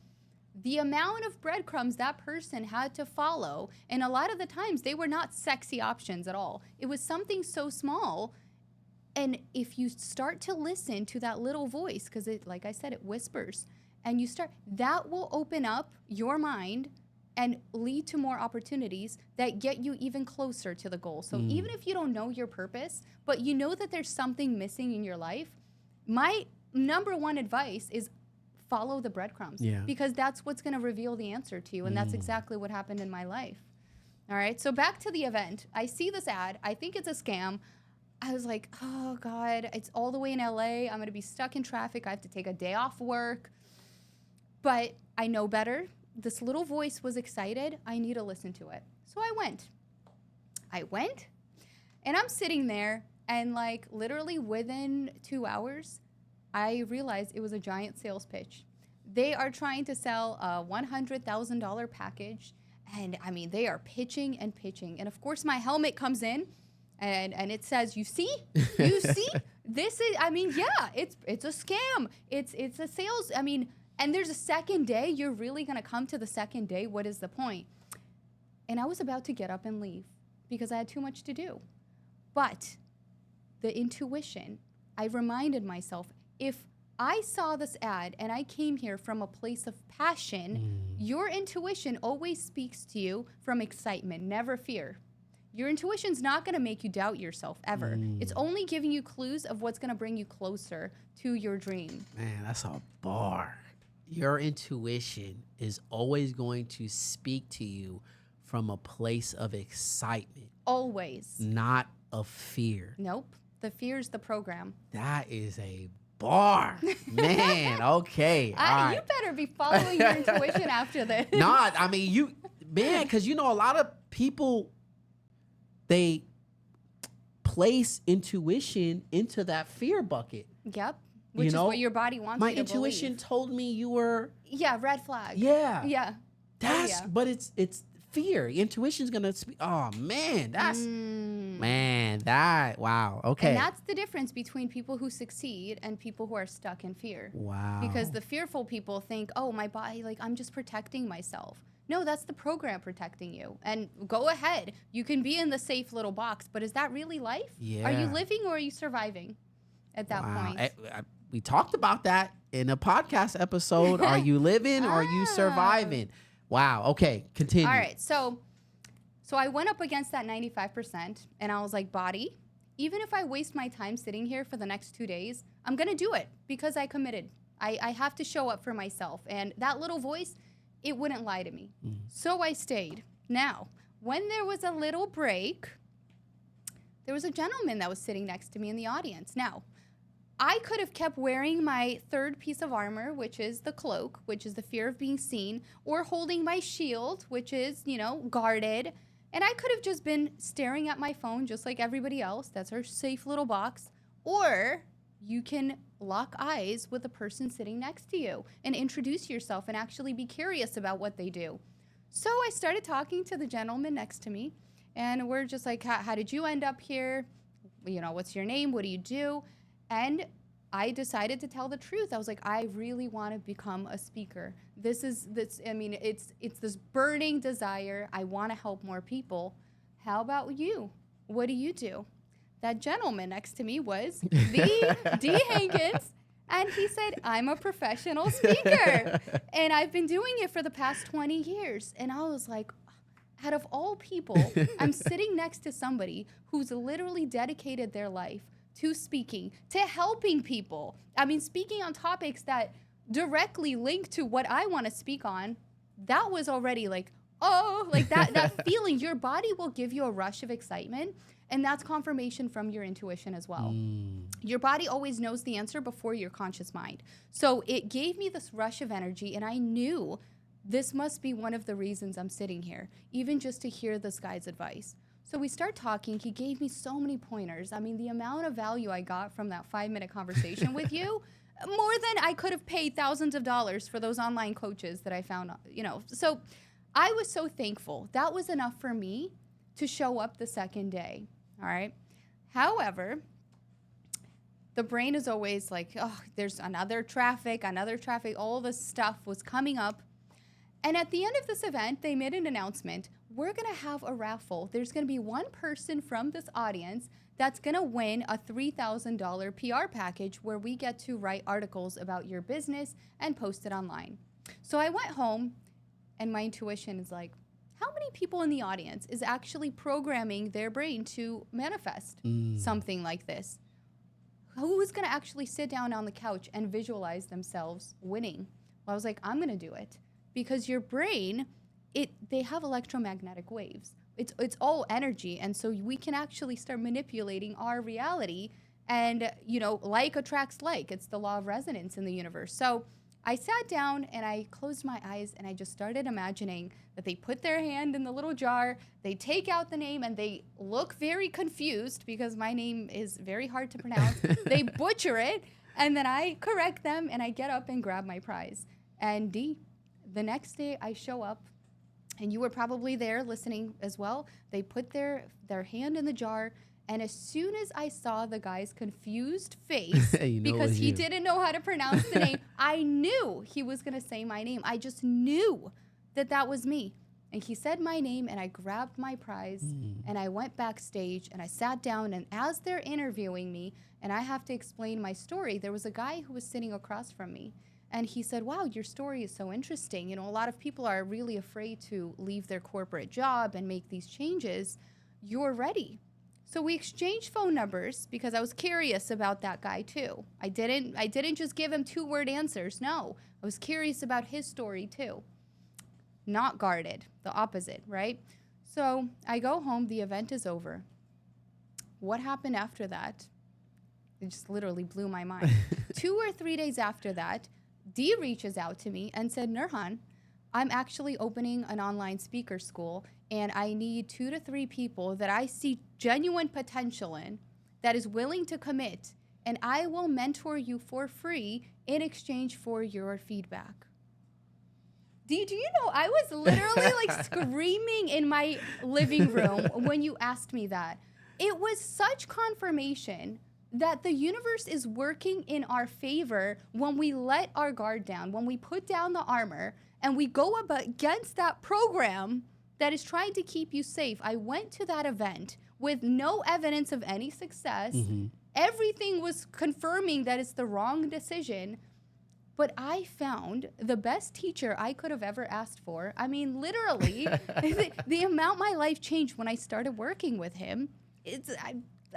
The amount of breadcrumbs that person had to follow, and a lot of the times they were not sexy options at all. It was something so small. And if you start to listen to that little voice, because like I said, it whispers, and that will open up your mind and lead to more opportunities that get you even closer to the goal. So even if you don't know your purpose, but you know that there's something missing in your life, my number one advice is follow the breadcrumbs. Yeah. Because that's what's going to reveal the answer to you. And that's exactly what happened in my life. All right. So back to the event. I see this ad. I think it's a scam. I was like, oh, God, it's all the way in LA. I'm going to be stuck in traffic. I have to take a day off work. But I know better. This little voice was excited. I need to listen to it. So I went, and I'm sitting there, And like literally within 2 hours, I realized it was a giant sales pitch. They are trying to sell a $100,000 package. And I mean, they are pitching and pitching. And of course, my helmet comes in and it says, you see, this is, I mean, yeah, it's a scam. It's a sales. I mean, and there's a second day. You're really going to come to the second day. What is the point? And I was about to get up and leave because I had too much to do. But the intuition, I reminded myself, if I saw this ad and I came here from a place of passion, your intuition always speaks to you from excitement, never fear. Your intuition's not going to make you doubt yourself ever. It's only giving you clues of what's going to bring you closer to your dream. Man, that's a bar. Your intuition is always going to speak to you from a place of excitement. Always. Not of fear. Nope. The fear's the program. That is a bar. Man, okay. All right. You better be following your intuition after this. Nah, I mean, because a lot of people, they place intuition into that fear bucket. Yep. Which is what your body wants you to believe. My intuition told me you were... Yeah, red flag. Yeah. Yeah. But it's fear. Intuition's gonna speak. Oh man, wow. Okay. And that's the difference between people who succeed and people who are stuck in fear. Wow. Because the fearful people think, oh, my body, like I'm just protecting myself. No, that's the program protecting you. And go ahead. You can be in the safe little box, but is that really life? Yeah. Are you living or are you surviving at that point? We talked about that in a podcast episode. Are you living or are you surviving? Wow. Okay. Continue. All right. So I went up against that 95% and I was like, body, even if I waste my time sitting here for the next 2 days, I'm going to do it because I committed. I have to show up for myself. And that little voice, it wouldn't lie to me. So I stayed. Now, when there was a little break, there was a gentleman that was sitting next to me in the audience. Now, I could have kept wearing my third piece of armor, which is the cloak, which is the fear of being seen, or holding my shield, which is, guarded. And I could have just been staring at my phone just like everybody else. That's our safe little box. Or you can lock eyes with the person sitting next to you and introduce yourself and actually be curious about what they do. So I started talking to the gentleman next to me, and we're just like, how did you end up here? What's your name? What do you do? And I decided to tell the truth. I was like, I really want to become a speaker. It's this burning desire. I want to help more people. How about you? What do you do? That gentleman next to me was D. Hankins. And he said, I'm a professional speaker. And I've been doing it for the past 20 years. And I was like, out of all people, I'm sitting next to somebody who's literally dedicated their life to speaking, to helping people. I mean, speaking on topics that directly link to what I want to speak on. That was already like, that feeling. Your body will give you a rush of excitement, and that's confirmation from your intuition as well. Your body always knows the answer before your conscious mind. So it gave me this rush of energy, and I knew this must be one of the reasons I'm sitting here, even just to hear this guy's advice. So we start talking. He gave me so many pointers. I mean, the amount of value I got from that 5-minute conversation with you, more than I could have paid thousands of dollars for those online coaches that I found, So I was so thankful. That was enough for me to show up the second day, all right? However, the brain is always like, oh, there's another traffic, all this stuff was coming up. And at the end of this event, they made an announcement. We're going to have a raffle. There's going to be one person from this audience that's going to win a $3,000 PR package where we get to write articles about your business and post it online. So I went home, and my intuition is like, how many people in the audience is actually programming their brain to manifest something like this? Who is going to actually sit down on the couch and visualize themselves winning? Well, I was like, I'm going to do it. Because your brain, they have electromagnetic waves. It's all energy, and so we can actually start manipulating our reality. And like attracts like. It's the law of resonance in the universe. So I sat down and I closed my eyes and I just started imagining that they put their hand in the little jar, they take out the name and they look very confused because my name is very hard to pronounce. They butcher it and then I correct them and I get up and grab my prize. And the next day I show up and you were probably there listening as well. They put their hand in the jar. And as soon as I saw the guy's confused face, because he didn't know how to pronounce the name, I knew he was going to say my name. I just knew that that was me. And he said my name, and I grabbed my prize, and I went backstage, and I sat down, and as they're interviewing me, and I have to explain my story, there was a guy who was sitting across from me. And he said, wow, your story is so interesting. You know, a lot of people are really afraid to leave their corporate job and make these changes. You're ready. So we exchanged phone numbers because I was curious about that guy too. I didn't just give him 2-word answers. No, I was curious about his story too. Not guarded, the opposite, right? So I go home, the event is over. What happened after that? It just literally blew my mind. 2 or 3 days after that, Dee reaches out to me and said, Nurhan, I'm actually opening an online speaker school and I need 2 to 3 people that I see genuine potential in that is willing to commit, and I will mentor you for free in exchange for your feedback. Do you know, I was literally like screaming in my living room when you asked me that. It was such confirmation that the universe is working in our favor when we let our guard down, when we put down the armor, and we go up against that program that is trying to keep you safe. I went to that event with no evidence of any success. Everything was confirming that it's the wrong decision. But I found the best teacher I could have ever asked for. I mean, literally, the amount my life changed when I started working with him,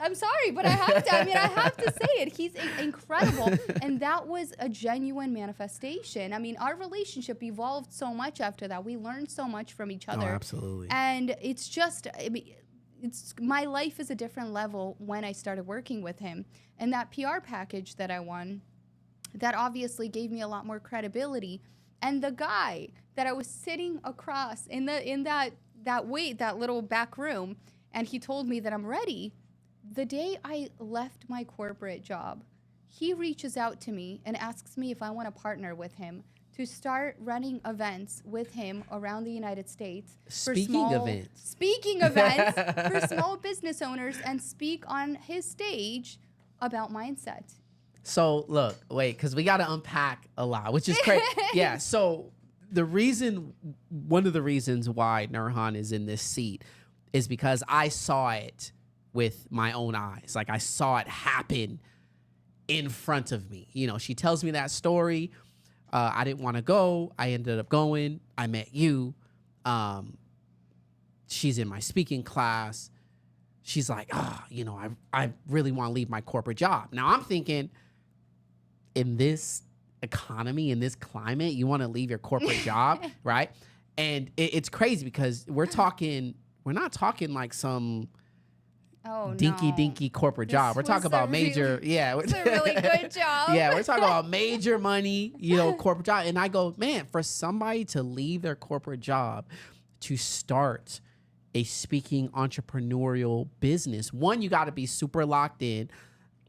I'm sorry, but I have to. I mean, I have to say it. He's incredible. And that was a genuine manifestation. I mean, our relationship evolved so much after that. We learned so much from each other. Oh, absolutely. And it's just, I mean, my life is a different level when I started working with him. And that PR package that I won, that obviously gave me a lot more credibility. And the guy that I was sitting across in that little back room, and he told me that I'm ready. The day I left my corporate job, he reaches out to me and asks me if I want to partner with him to start running events with him around the United States. Speaking events For small business owners, and speak on his stage about mindset. So look, wait, because we got to unpack a lot, which is crazy. Yeah. So one of the reasons why Nurhan is in this seat is because I saw it with my own eyes. Like, I saw it happen in front of me. You know, she tells me that story. I didn't want to go. I ended up going. I met you. She's in my speaking class. She's like, you know, I really want to leave my corporate job. Now I'm thinking, in this economy, in this climate, you want to leave your corporate job, right? And it's crazy because we're not talking like some dinky corporate job. We're talking about major, it's a really good job. Yeah, we're talking about major money, you know, corporate job. And I go, man, for somebody to leave their corporate job to start a speaking entrepreneurial business, one, you got to be super locked in,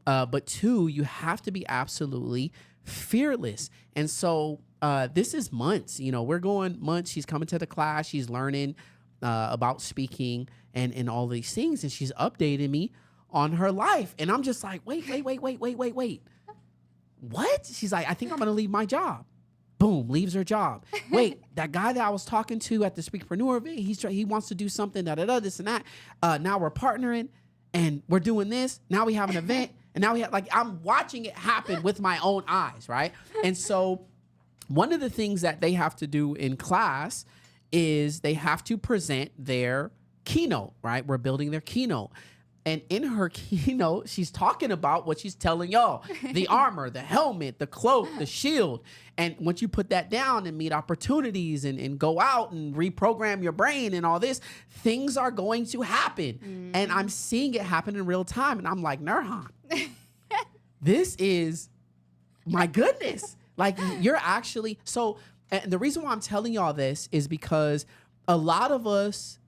but two, you have to be absolutely fearless. And so this is months, you know, we're going months. She's coming to the class. She's learning about speaking and all these things. And she's updating me on her life. And I'm just like, wait. What? She's like, I think I'm going to leave my job. Boom, leaves her job. Wait, that guy that I was talking to at the Speakpreneur event, he wants to do something, this and that. Now we're partnering and we're doing this. Now we have an event. And now I'm watching it happen with my own eyes, right? And so one of the things that they have to do in class is they have to present their keynote, right? We're building their keynote. And in her keynote, she's talking about what she's telling y'all. The armor, the helmet, the cloak, the shield. And once you put that down and meet opportunities and go out and reprogram your brain and all this, things are going to happen. And I'm seeing it happen in real time. And I'm like, Nurhan, this is, my goodness. Like you're actually so. And the reason why I'm telling y'all this is because a lot of us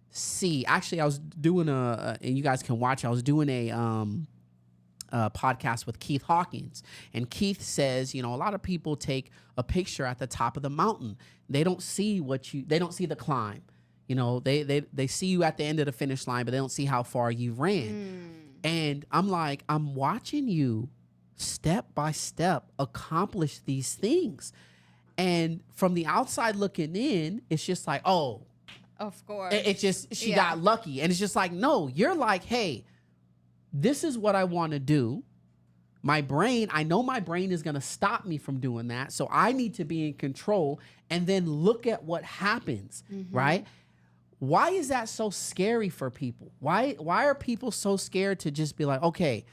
see. Actually, I was doing and you guys can watch. I was doing a podcast with Keith Hawkins, and Keith says, a lot of people take a picture at the top of the mountain. They don't see they don't see the climb. They see you at the end of the finish line, but they don't see how far you ran. And I'm like, I'm watching you step by step accomplish these things. And from the outside looking in, it's just like, oh, of course. It's just, she got lucky. And it's just like, no, you're like, hey, this is what I want to do. I know my brain is going to stop me from doing that. So I need to be in control and then look at what happens, right? Why is that so scary for people? Why are people so scared to just be like, okay,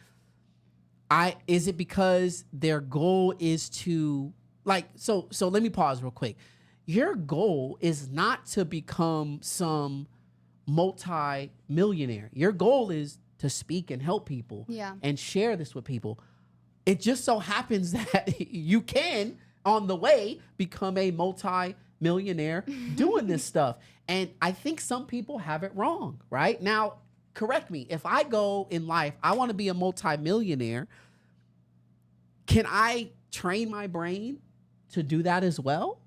is it because their goal is to so let me pause real quick. Your goal is not to become some multi-millionaire. Your goal is to speak and help people and share this with people. It just so happens that you can, on the way, become a multi-millionaire doing this stuff. And I think some people have it wrong, right? Now, correct me. If I go in life, I want to be a multi-millionaire, can I train my brain to do that as well?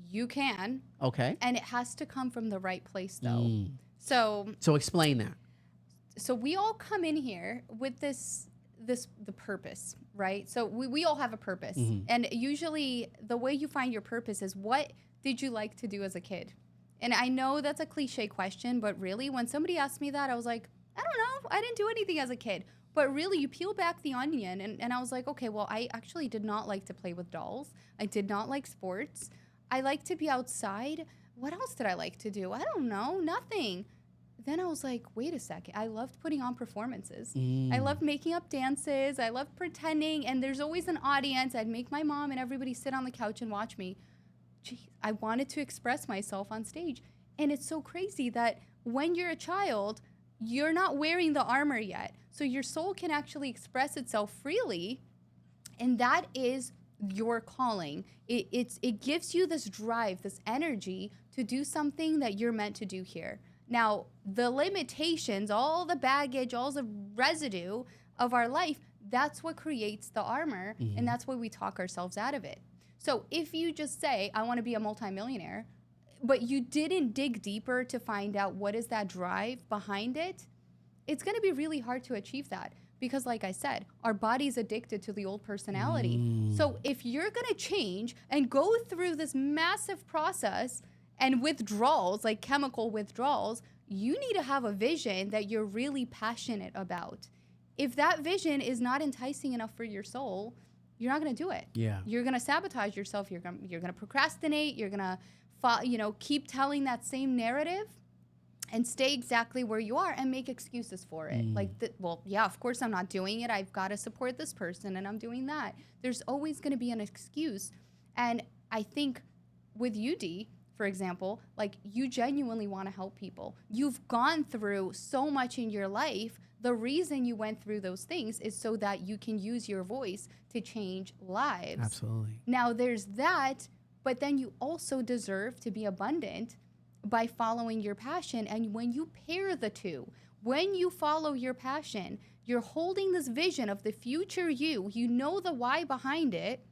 You can. Okay. And it has to come from the right place, though. So explain that. So we all come in here with the purpose, right? So we all have a purpose. And usually the way you find your purpose is, what did you like to do as a kid? And I know that's a cliche question, but really when somebody asked me that, I was like, I don't know. I didn't do anything as a kid. But really, you peel back the onion, and I was like, okay, well, I actually did not like to play with dolls. I did not like sports. I like to be outside. What else did I like to do? I don't know, nothing. Then I was like, wait a second. I loved putting on performances. I loved making up dances. I loved pretending, and there's always an audience. I'd make my mom and everybody sit on the couch and watch me. Gee, I wanted to express myself on stage. And it's so crazy that when you're a child, you're not wearing the armor yet. So your soul can actually express itself freely, and that is your calling. It gives you this drive, this energy to do something that you're meant to do here. Now, the limitations, all the baggage, all the residue of our life, that's what creates the armor, and that's why we talk ourselves out of it. So if you just say, I want to be a multimillionaire, but you didn't dig deeper to find out what is that drive behind it, it's going to be really hard to achieve that because, like I said, our body's addicted to the old personality. So if you're going to change and go through this massive process and withdrawals, like chemical withdrawals, you need to have a vision that you're really passionate about. If that vision is not enticing enough for your soul, you're not going to do it. Yeah. You're going to sabotage yourself. You're going to procrastinate. You're going to keep telling that same narrative and stay exactly where you are and make excuses for it. Of course I'm not doing it. I've got to support this person and I'm doing that. There's always going to be an excuse. And I think with you, D, for example, like you genuinely want to help people. You've gone through so much in your life. The reason you went through those things is so that you can use your voice to change lives. Absolutely. Now there's that, but then you also deserve to be abundant by following your passion. And when you pair the two, when you follow your passion, you're holding this vision of the future you know the why behind it,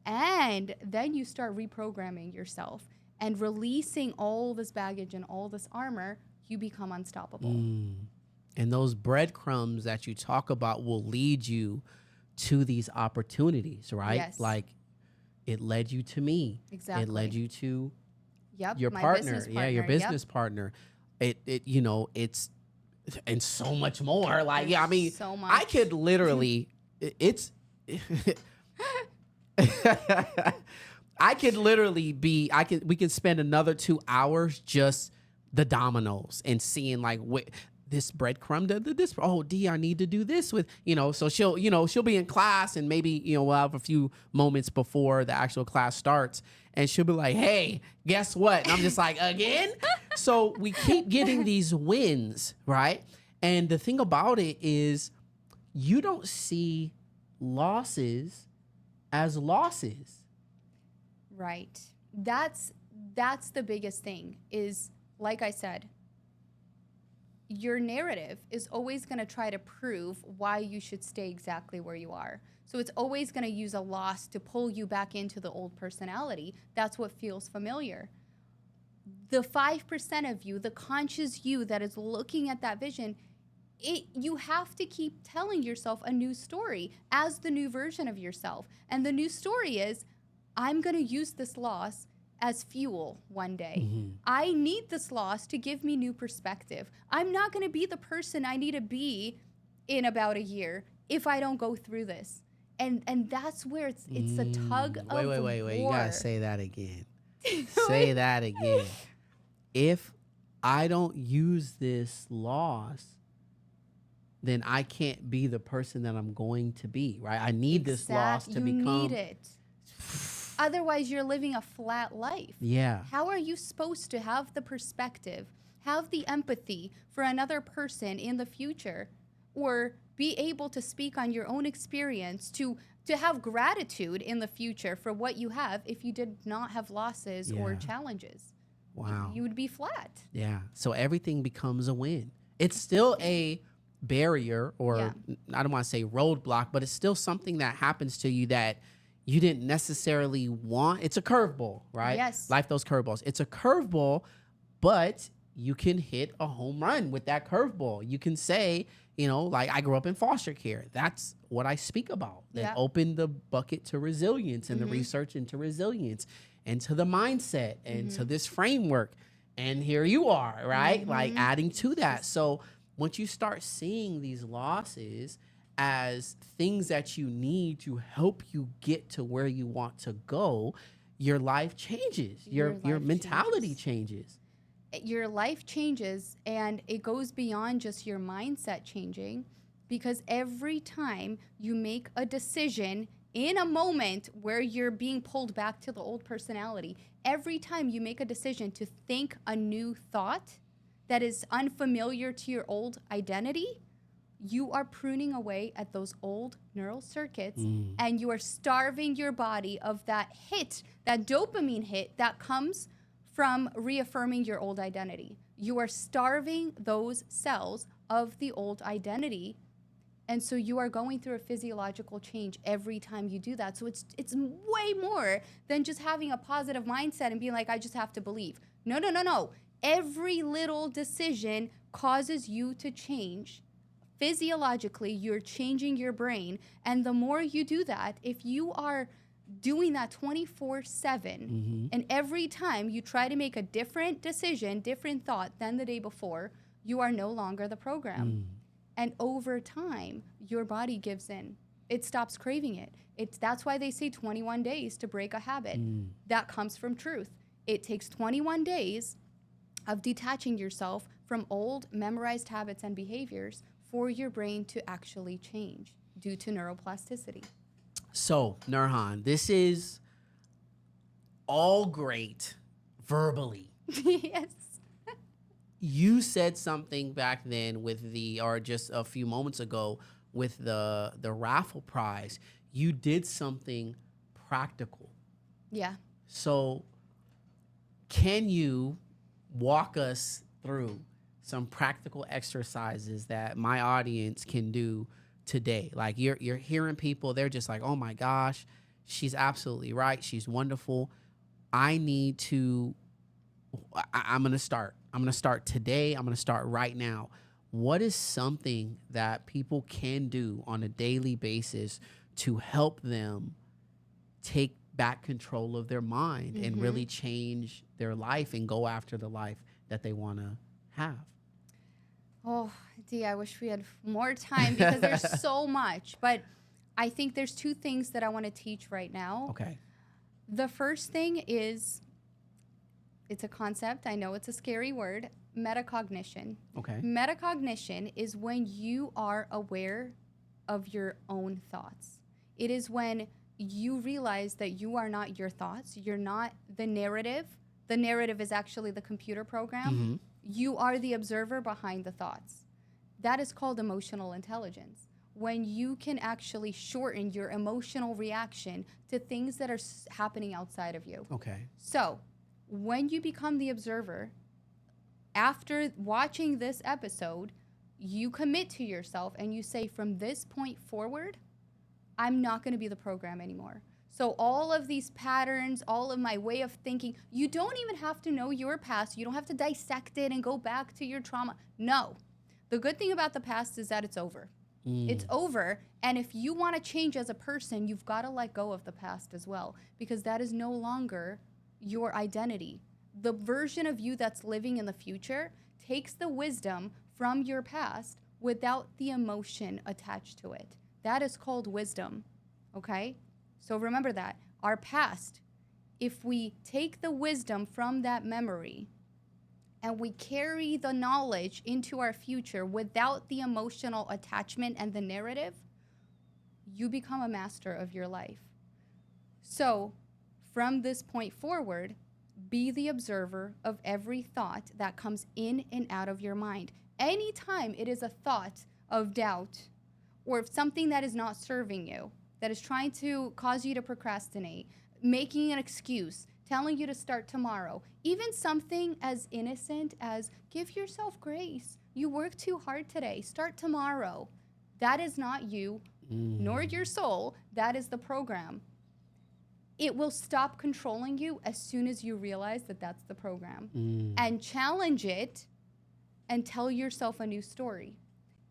and then you start reprogramming yourself and releasing all this baggage and all this armor, you become unstoppable. And those breadcrumbs that you talk about will lead you to these opportunities, right? Yes. Like it led you to me. Exactly. It led you to Yep, your my partner. business Yeah, your partner, business partner. It's and so much more. Like, yeah, I mean, so much. I could literally we could spend another 2 hours just the dominoes and seeing like this breadcrumb did this. Oh, D, I need to do this with, so she'll be in class and maybe, we'll have a few moments before the actual class starts and she'll be like, hey, guess what? And I'm just like, again? So we keep getting these wins, right? And the thing about it is you don't see losses as losses. Right. That's the biggest thing is, like I said, your narrative is always going to try to prove why you should stay exactly where you are. So it's always going to use a loss to pull you back into the old personality. That's what feels familiar. The 5% of you, the conscious you that is looking at that vision, you have to keep telling yourself a new story as the new version of yourself. And the new story is, I'm going to use this loss as fuel one day. I need this loss to give me new perspective. I'm not going to be the person I need to be in about a year if I don't go through this. And that's where it's a tug of war. Wait. You got to say that again. Say that again. If I don't use this loss, then I can't be the person that I'm going to be, right? I need this loss to become. You need it. Otherwise, you're living a flat life. Yeah. How are you supposed to have the perspective, have the empathy for another person in the future, or be able to speak on your own experience, to have gratitude in the future for what you have if you did not have losses or challenges? Wow. You would be flat. Yeah. So everything becomes a win. It's still a barrier, or I don't want to say roadblock, but it's still something that happens to you that you didn't necessarily want. It's a curveball, right? Yes. Life throws curveballs. It's a curveball, but you can hit a home run with that curveball. You can say, like I grew up in foster care. That's what I speak about. That opened the bucket to resilience and the research into resilience and to the mindset and to this framework. And here you are, right? Like adding to that. So once you start seeing these losses as things that you need to help you get to where you want to go, your life changes. Your mentality changes. Your life changes, and it goes beyond just your mindset changing, because every time you make a decision in a moment where you're being pulled back to the old personality, every time you make a decision to think a new thought that is unfamiliar to your old identity, you are pruning away at those old neural circuits, and you are starving your body of that hit, that dopamine hit that comes from reaffirming your old identity. You are starving those cells of the old identity, and so you are going through a physiological change every time you do that. So it's way more than just having a positive mindset and being like, I just have to believe. No. Every little decision causes you to change. Physiologically, you're changing your brain. And the more you do that, if you are doing that 24/7, and every time you try to make a different decision, different thought than the day before, you are no longer the program. And over time, your body gives in. It stops craving it. That's why they say 21 days to break a habit. That comes from truth. It takes 21 days of detaching yourself from old memorized habits and behaviors for your brain to actually change due to neuroplasticity. So, Nurhan, this is all great verbally. Yes. You said something back then or just a few moments ago with the raffle prize. You did something practical. Yeah. So, can you walk us through some practical exercises that my audience can do today? Like you're hearing people, they're just like, oh my gosh, she's absolutely right. She's wonderful. I'm going to start. I'm going to start today. I'm going to start right now. What is something that people can do on a daily basis to help them take back control of their mind and really change their life and go after the life that they want to have? Oh, Dee, I wish we had more time because there's so much. But I think there's two things that I want to teach right now. Okay. The first thing is, it's a concept. I know it's a scary word, metacognition. Okay. Metacognition is when you are aware of your own thoughts. It is when you realize that you are not your thoughts. You're not the narrative. The narrative is actually the computer program. You are the observer behind the thoughts. That is called emotional intelligence. when you can actually shorten your emotional reaction to things that are happening outside of you. Okay. So when you become the observer, after watching this episode, you commit to yourself and you say, from this point forward, I'm not going to be the program anymore. So all of these patterns, all of my way of thinking, you don't even have to know your past. You don't have to dissect it and go back to your trauma. No. The good thing about the past is that it's over. It's over. And if you want to change as a person, you've got to let go of the past as well, because that is no longer your identity. The version of you that's living in the future takes the wisdom from your past without the emotion attached to it. That is called wisdom, okay? So remember that. Our past, if we take the wisdom from that memory and we carry the knowledge into our future without the emotional attachment and the narrative, you become a master of your life. So from this point forward, be the observer of every thought that comes in and out of your mind. Anytime it is a thought of doubt or of something that is not serving you, that is trying to cause you to procrastinate, making an excuse, telling you to start tomorrow, even something as innocent as give yourself grace. You worked too hard today. Start tomorrow. That is not you, nor your soul. That is the program. It will stop controlling you as soon as you realize that that's the program. And challenge it and tell yourself a new story.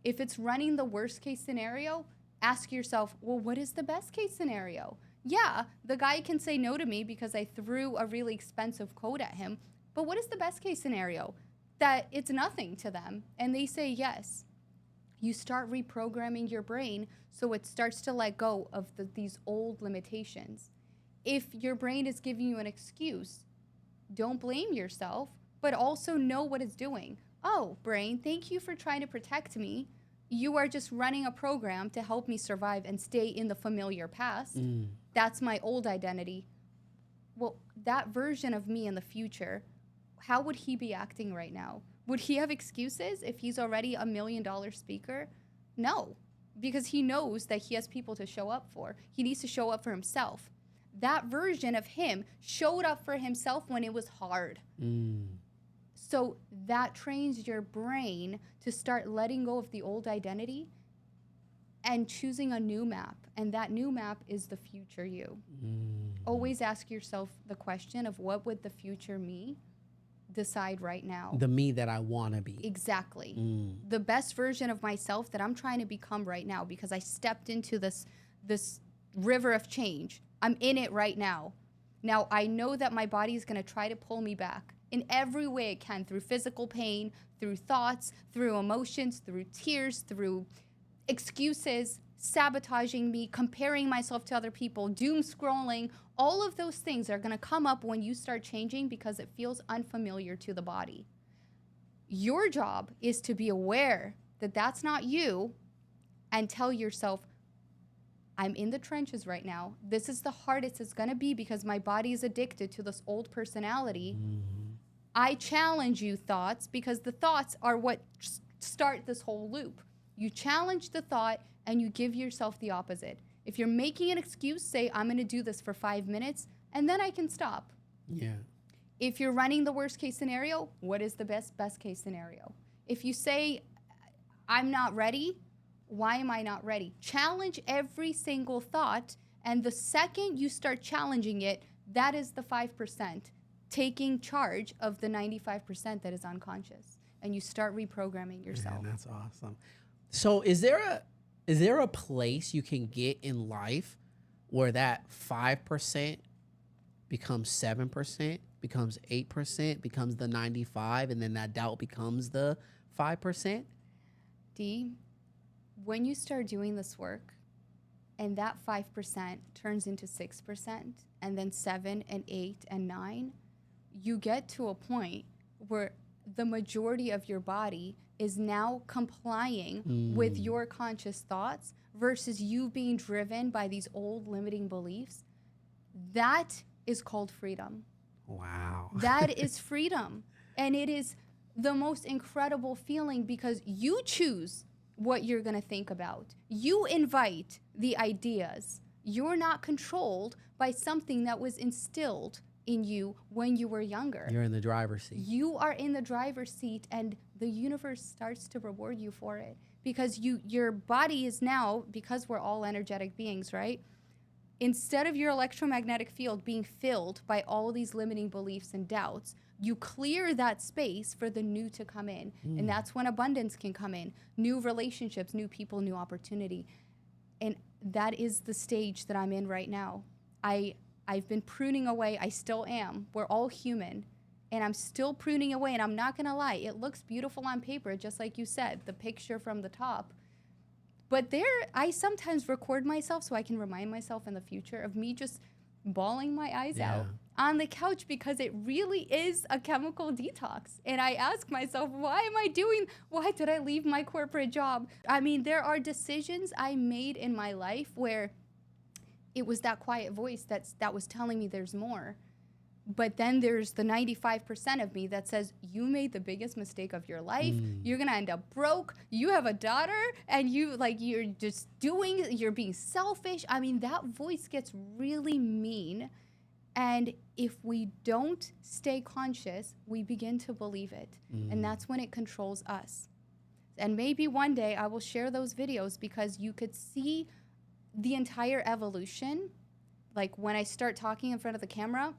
If it's running the worst case scenario, ask yourself, well, what is the best case scenario? Yeah, the guy can say no to me because I threw a really expensive coat at him. But what is the best case scenario? That it's nothing to them and they say yes. You start reprogramming your brain so it starts to let go of these old limitations. If your brain is giving you an excuse, don't blame yourself, but also know what it's doing. Oh, brain, thank you for trying to protect me. You are just running a program to help me survive and stay in the familiar past. That's my old identity. Well, that version of me in the future, how would he be acting right now? Would he have excuses if he's already $1 million speaker? No, because he knows that he has people to show up for. He needs to show up for himself. That version of him showed up for himself when it was hard. So that trains your brain to start letting go of the old identity and choosing a new map. And that new map is the future you. Always ask yourself the question of what would the future me decide right now? The me that I want to be. Exactly. The best version of myself that I'm trying to become right now, because I stepped into this river of change. I'm in it right now. Now, I know that my body is going to try to pull me back in every way it can, through physical pain, through thoughts, through emotions, through tears, through excuses, sabotaging me, comparing myself to other people, doom scrolling. All of those things are going to come up when you start changing because it feels unfamiliar to the body. Your job is to be aware that that's not you and tell yourself, I'm in the trenches right now. This is the hardest it's going to be because my body is addicted to this old personality. I challenge you, thoughts, because the thoughts are what start this whole loop. You challenge the thought and you give yourself the opposite. If you're making an excuse, say, I'm going to do this for 5 minutes and then I can stop. Yeah. If you're running the worst case scenario, what is the best case scenario? If you say, I'm not ready, why am I not ready? Challenge every single thought. And the second you start challenging it, that is the 5%. Taking charge of the 95% that is unconscious, and you start reprogramming yourself. Man, that's awesome. So is there a place you can get in life where that 5% becomes 7%, becomes 8%, becomes the 95%, and then that doubt becomes the 5%? D, when you start doing this work and that 5% turns into 6% and then 7 and 8 and 9, you get to a point where the majority of your body is now complying with your conscious thoughts versus you being driven by these old limiting beliefs. That is called freedom. Wow. That is freedom. And it is the most incredible feeling because you choose what you're going to think about. You invite the ideas. You're not controlled by something that was instilled in you when you were younger. You're in the driver's seat. You are in the driver's seat, and the universe starts to reward you for it, because your body is now, because we're all energetic beings, right? Instead of your electromagnetic field being filled by all these limiting beliefs and doubts, you clear that space for the new to come in. And that's when abundance can come in. New relationships, new people, new opportunity. And that is the stage that I'm in right now. I've been pruning away. I still am. We're all human. And I'm still pruning away. And I'm not going to lie. It looks beautiful on paper, just like you said, the picture from the top. But I sometimes record myself so I can remind myself in the future of me just bawling my eyes out on the couch, because it really is a chemical detox. And I ask myself, why did I leave my corporate job? I mean, there are decisions I made in my life where it was that quiet voice that was telling me there's more. But then there's the 95% of me that says, you made the biggest mistake of your life. You're going to end up broke. You have a daughter, and you're being selfish. I mean, that voice gets really mean. And if we don't stay conscious, we begin to believe it. And that's when it controls us. And maybe one day I will share those videos, because you could see the entire evolution. Like when I start talking in front of the camera,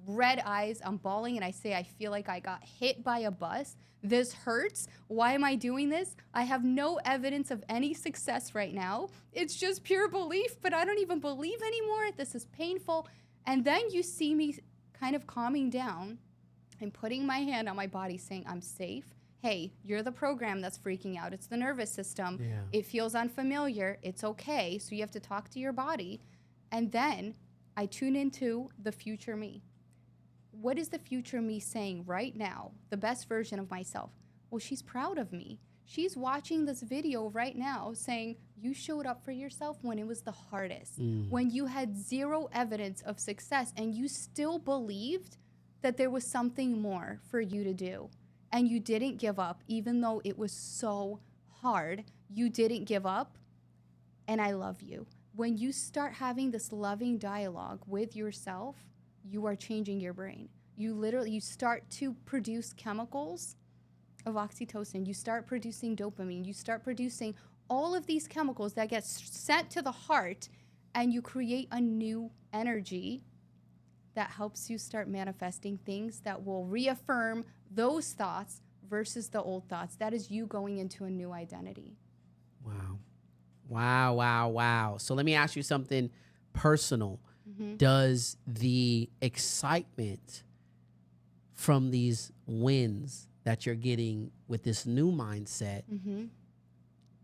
red eyes, I'm bawling, and I say, I feel like I got hit by a bus. This hurts. Why am I doing this? I have no evidence of any success right now. It's just pure belief, but I don't even believe anymore. This is painful. And then you see me kind of calming down and putting my hand on my body saying, I'm safe. Hey, you're the program that's freaking out. It's the nervous system. It feels unfamiliar. It's okay. So you have to talk to your body. And then I tune into the future me. What is the future me saying right now? The best version of myself. Well, she's proud of me. She's watching this video right now saying, you showed up for yourself when it was the hardest, when you had zero evidence of success, and you still believed that there was something more for you to do. And you didn't give up, even though it was so hard. You didn't give up, and I love you. When you start having this loving dialogue with yourself, you are changing your brain. You start to produce chemicals of oxytocin. You start producing dopamine. You start producing all of these chemicals that get sent to the heart, and you create a new energy that helps you start manifesting things that will reaffirm those thoughts versus the old thoughts. That is you going into a new identity. Wow. Wow, wow, wow. So let me ask you something personal. Does the excitement from these wins that you're getting with this new mindset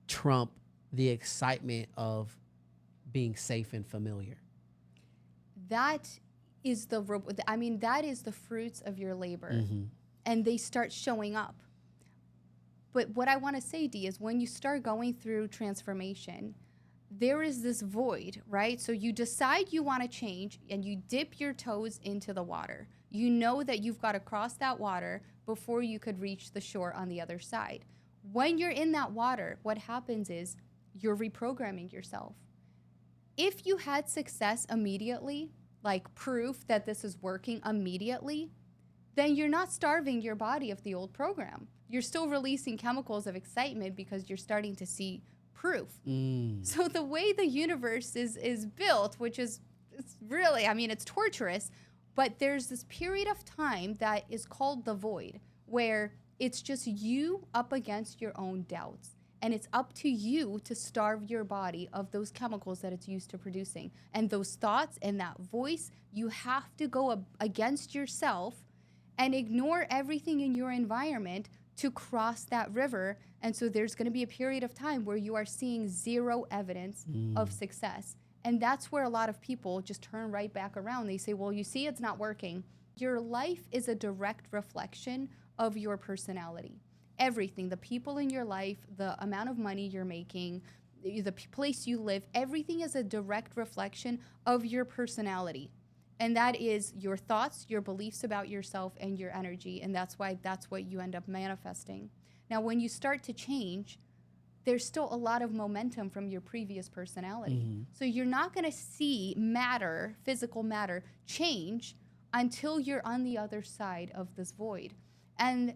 trump the excitement of being safe and familiar? That is the fruits of your labor, and they start showing up. But what I want to say, Dee, is when you start going through transformation, there is this void, right? So you decide you want to change, and you dip your toes into the water. You know that you've got to cross that water before you could reach the shore on the other side. When you're in that water, what happens is you're reprogramming yourself. If you had success immediately, like proof that this is working immediately, then you're not starving your body of the old program. You're still releasing chemicals of excitement because you're starting to see proof. So the way the universe is built, which is, it's really, I mean, it's torturous, but there's this period of time that is called the void, where it's just you up against your own doubts. And it's up to you to starve your body of those chemicals that it's used to producing. And those thoughts and that voice, you have to go against yourself and ignore everything in your environment to cross that river. And so there's going to be a period of time where you are seeing zero evidence of success. And that's where a lot of people just turn right back around. They say, well, you see, it's not working. Your life is a direct reflection of your personality. Everything, the people in your life, the amount of money you're making, the place you live, everything is a direct reflection of your personality. And that is your thoughts, your beliefs about yourself, and your energy. And that's what you end up manifesting. Now, when you start to change, there's still a lot of momentum from your previous personality. So you're not going to see matter, physical matter, change until you're on the other side of this void. And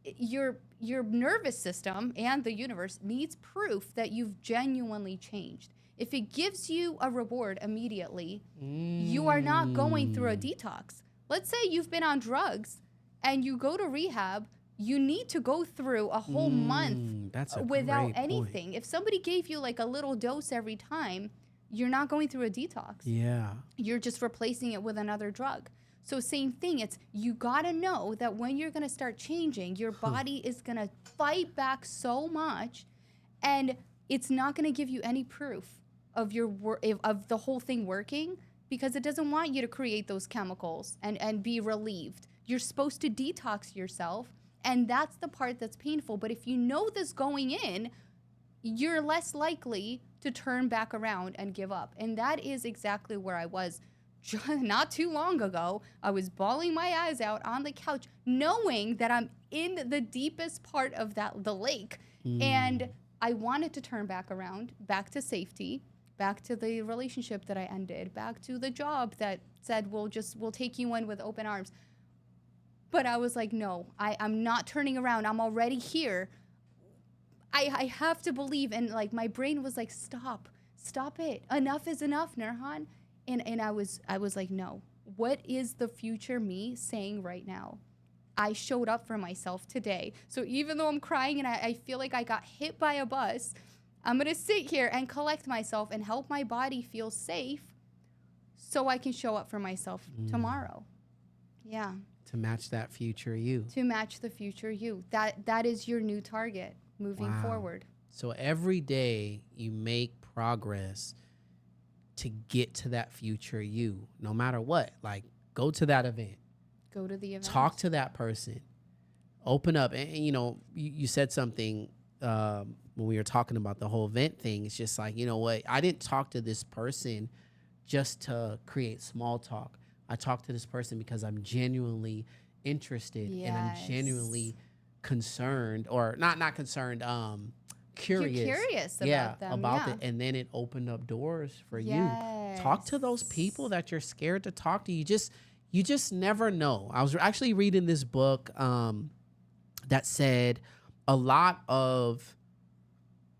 your nervous system and the universe needs proof that you've genuinely changed. If it gives you a reward immediately, you are not going through a detox. Let's say you've been on drugs and you go to rehab, you need to go through a whole month without anything. Point. If somebody gave you like a little dose every time, you're not going through a detox. Yeah. You're just replacing it with another drug. So same thing, it's you gotta know that when you're gonna start changing, your body is gonna fight back so much, and it's not gonna give you any proof of of the whole thing working, because it doesn't want you to create those chemicals and be relieved. You're supposed to detox yourself, and that's the part that's painful. But if you know this going in, you're less likely to turn back around and give up. And that is exactly where I was not too long ago. I was bawling my eyes out on the couch, knowing that I'm in the deepest part of the lake. And I wanted to turn back around, back to safety, back to the relationship that I ended, back to the job that said, we'll take you in with open arms. But I was like, no, I'm not turning around. I'm already here. I have to believe. And like my brain was like, stop it. Enough is enough, Nurhan. And I was like, no, what is the future me saying right now? I showed up for myself today. So even though I'm crying and I feel like I got hit by a bus, I'm going to sit here and collect myself and help my body feel safe so I can show up for myself tomorrow. Yeah. To match that future you. To match the future you. That is your new target moving forward. So every day you make progress to get to that future you, no matter what. Like, go to that event. Go to the event. Talk to that person. Open up. And you know, you said something when we were talking about the whole event thing. It's just like, you know what? I didn't talk to this person just to create small talk. I talked to this person because I'm genuinely interested and I'm genuinely concerned, or not concerned, curious. You're curious about them. About it. And then it opened up doors for you. Talk to those people that you're scared to talk to. You just never know. I was actually reading this book that said a lot of,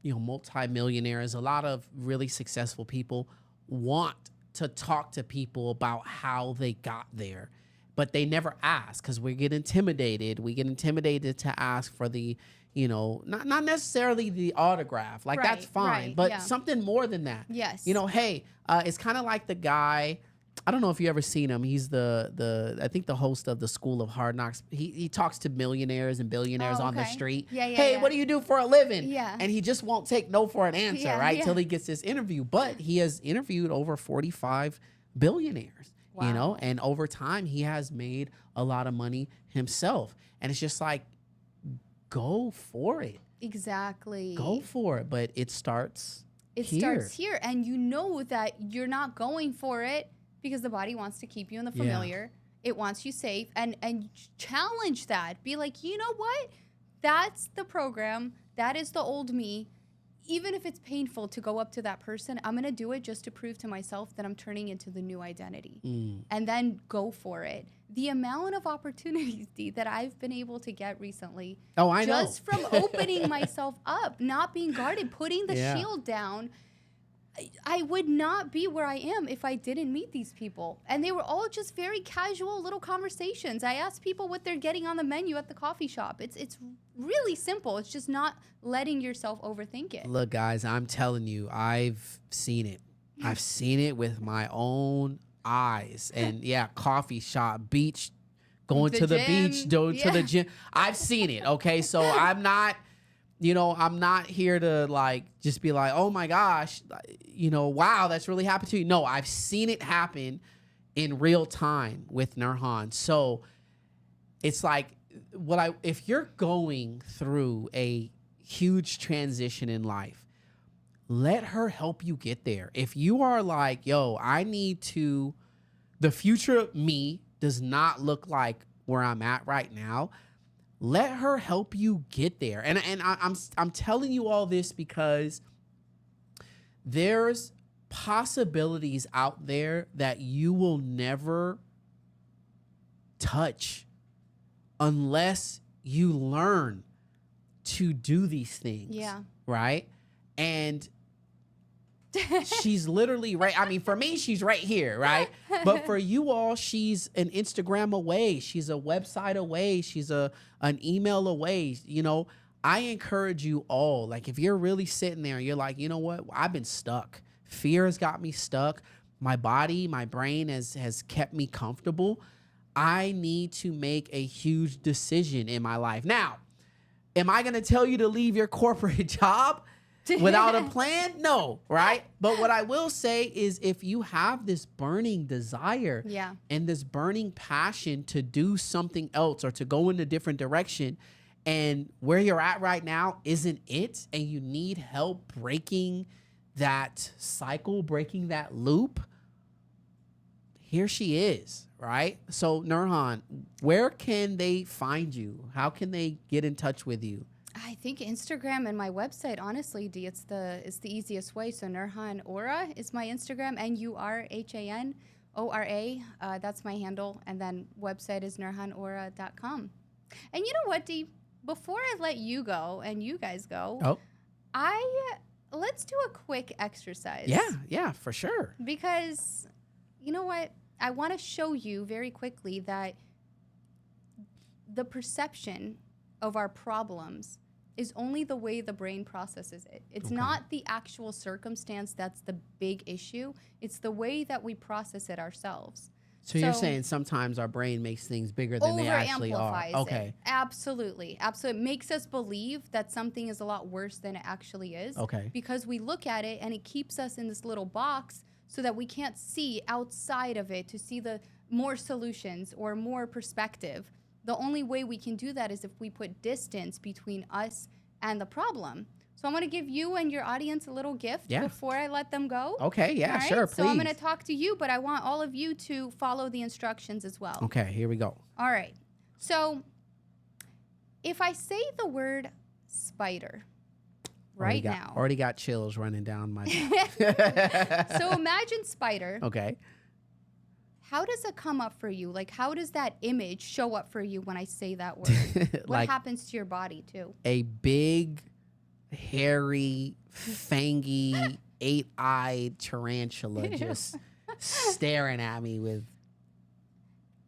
you know, multimillionaires, a lot of really successful people want to talk to people about how they got there, but they never ask because we get intimidated. We get intimidated to ask for the, you know, not necessarily the autograph. Like, that's fine, but something more than that. Yes. You know, hey, it's kind of like the guy, I don't know if you ever seen him. He's I think the host of the School of Hard Knocks. He talks to millionaires and billionaires on the street. Hey, what do you do for a living? Yeah. And he just won't take no for an answer, right? Till he gets this interview. But he has interviewed over 45 billionaires, you know, and over time he has made a lot of money himself. And it's just like, go for it. Exactly. Go for it. But it starts here. It starts here. And you know that you're not going for it because the body wants to keep you in the familiar. It wants you safe, and challenge that. Be like, you know what? That's the program. That is the old me. Even if it's painful to go up to that person, I'm going to do it just to prove to myself that I'm turning into the new identity. And then go for it. The amount of opportunities, Dee, that I've been able to get recently. Oh, I know. Just from opening myself up, not being guarded, putting the shield down. I would not be where I am if I didn't meet these people. And they were all just very casual little conversations. I asked people what they're getting on the menu at the coffee shop. It's really simple. It's just not letting yourself overthink it. Look, guys, I'm telling you, I've seen it. I've seen it with my own eyes. And coffee shop, beach, going to the beach, going to the gym. I've seen it, okay? So I'm not... You know, I'm not here to like just be like, oh my gosh, you know, wow, that's really happened to you. No, I've seen it happen in real time with Nurhan. So it's like if you're going through a huge transition in life, let her help you get there. If you are like, yo, the future me does not look like where I'm at right now, let her help you get there. And I'm telling you all this because there's possibilities out there that you will never touch unless you learn to do these things. Yeah. Right? And she's literally right. I mean, for me, she's right here, right? But for you all, she's an Instagram away. She's a website away. She's an email away. You know, I encourage you all, like, if you're really sitting there and you're like, you know what? I've been stuck. Fear has got me stuck. My body, my brain has kept me comfortable. I need to make a huge decision in my life. Now, am I going to tell you to leave your corporate job without a plan? No, right? But what I will say is if you have this burning desire and this burning passion to do something else or to go in a different direction, and where you're at right now isn't it, and you need help breaking that cycle, breaking that loop, here she is, right? So Nurhan, where can they find you? How can they get in touch with you? I think Instagram and my website, honestly, D, it's the easiest way. So Nurhan Ora is my Instagram, NurhanOra. That's my handle. And then website is nurhanora.com. And you know what, D? Before I let you go and you guys go, let's do a quick exercise. Yeah, for sure. Because you know what? I want to show you very quickly that the perception of our problems is only the way the brain processes it. It's not the actual circumstance that's the big issue. It's the way that we process it ourselves. So you're saying sometimes our brain makes things bigger than they actually are. Okay. It. Absolutely. It makes us believe that something is a lot worse than it actually is. Okay. Because we look at it and it keeps us in this little box so that we can't see outside of it to see the more solutions or more perspective. The only way we can do that is if we put distance between us and the problem. So I'm going to give you and your audience a little gift before I let them go. Okay, yeah, right? sure, please. So I'm going to talk to you, but I want all of you to follow the instructions as well. Okay, here we go. All right. So if I say the word spider now. Already got chills running down my back. So imagine spider. Okay. How does it come up for you? Like, how does that image show up for you when I say that word? What happens to your body, too? A big, hairy, fangy, 8-eyed tarantula just staring at me with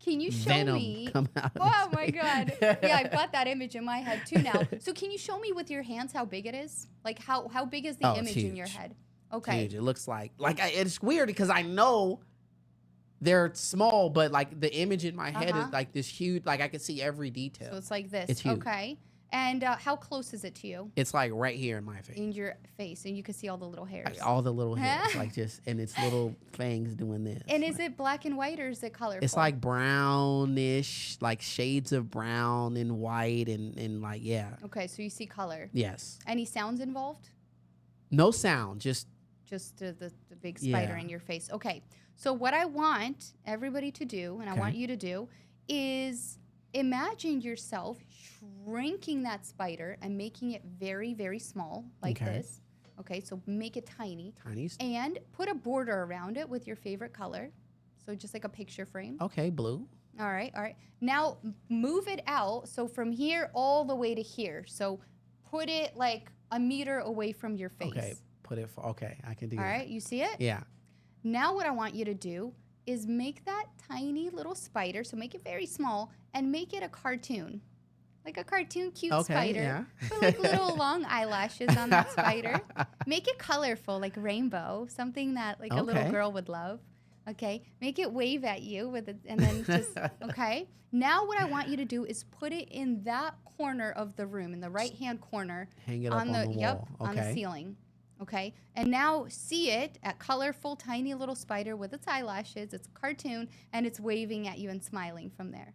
can you show venom me? Come out Oh, my God. Yeah, I've got that image in my head, too, now. So can you show me with your hands how big it is? Like, how big is the image in your head? Okay. Huge. It looks like it's weird because I know they're small, but like the image in my head is like this huge, like I can see every detail. So it's like this. It's huge. Okay. And how close is it to you? It's like right here in my face. In your face, and you can see all the little hairs. Like all the little hairs, like just, and its little fangs doing this. And is it black and white or is it colorful? It's like brownish, like shades of brown and white and like, yeah. Okay, so you see color. Yes. Any sounds involved? No sound, just the big spider in your face. Okay, so what I want everybody to do, and I want you to do, is imagine yourself shrinking that spider and making it very, very small, like this. Okay, so make it tiny. Tiny. And put a border around it with your favorite color. So just like a picture frame. Okay, blue. All right. Now move it out. So from here all the way to here. So put it like a meter away from your face. Okay, okay, I can do that. All right, you see it? Yeah. Now what I want you to do is make that tiny little spider, so make it very small, and make it a cartoon. Like a cartoon cute spider. Yeah. Put like little long eyelashes on that spider. Make it colorful, like rainbow, something that like a little girl would love. Okay, make it wave at you with it, and then just, okay. Now what I want you to do is put it in that corner of the room, in the right-hand corner. Hang it up on the wall. Yep, on the ceiling. Okay, and now see it, a colorful, tiny little spider with its eyelashes, it's a cartoon, and it's waving at you and smiling from there.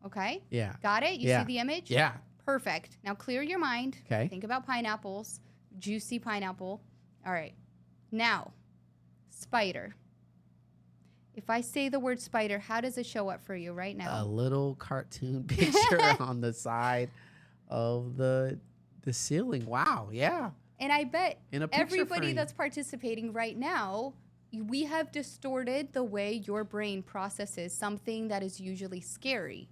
Okay? Yeah. Got it? You see the image? Yeah. Perfect. Now clear your mind. Okay. Think about pineapples, juicy pineapple. All right. Now, spider. If I say the word spider, how does it show up for you right now? A little cartoon picture on the side of the ceiling. Wow. Yeah. And I bet In a picture everybody frame. that's participating right now, we have distorted the way your brain processes something that is usually scary.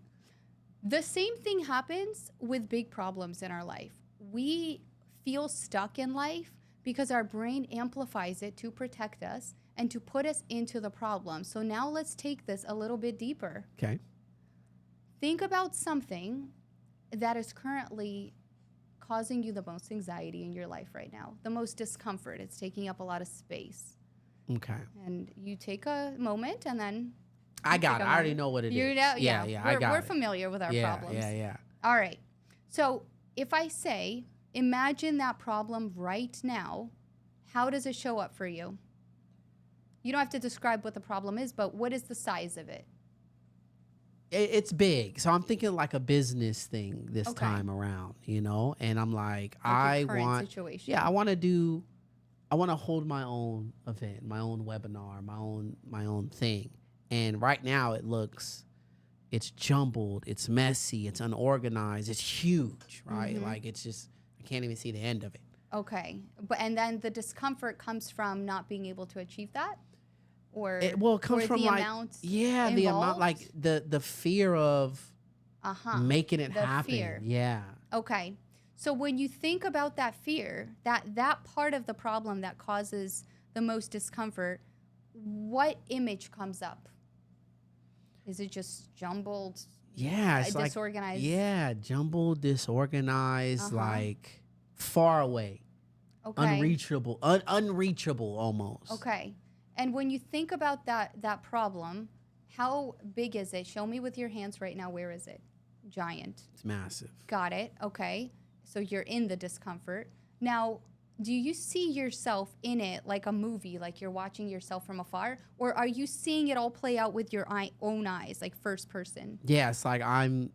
The same thing happens with big problems in our life. We feel stuck in life because our brain amplifies it to protect us and to put us into the problem. So now let's take this a little bit deeper. Okay. Think about something that is currently causing you the most anxiety in your life right now, the most discomfort. It's taking up a lot of space. Okay. And you take a moment and then I got take it. a I already moment. know what it is. You know, Yeah. I got we're it. familiar with our problems. Yeah. All right. So if I say, imagine that problem right now, how does it show up for you? You don't have to describe what the problem is, but what is the size of it? It's big. So I'm thinking like a business thing this Okay. time around, you know? And I'm like, Your I current want, situation. yeah, I want to hold my own event, my own webinar, my own thing. And right now it's jumbled, it's messy, it's unorganized, it's huge, right? Mm-hmm. Like it's just, I can't even see the end of it. Okay. And then the discomfort comes from not being able to achieve that? Or It comes or from the like, amount yeah, the amount, involved? like the fear of making it The happen. fear. Yeah. Okay. So when you think about that fear, that part of the problem that causes the most discomfort, what image comes up? Is it just jumbled, Yeah, it's like disorganized? yeah, jumbled, disorganized, like far away, Okay. unreachable, unreachable almost. Okay. And when you think about that problem, how big is it? Show me with your hands right now. Where is it? Giant. It's massive. Got it. Okay. So you're in the discomfort. Now, do you see yourself in it like a movie, like you're watching yourself from afar? Or are you seeing it all play out with your own eyes, like first person? Yeah, it's like I'm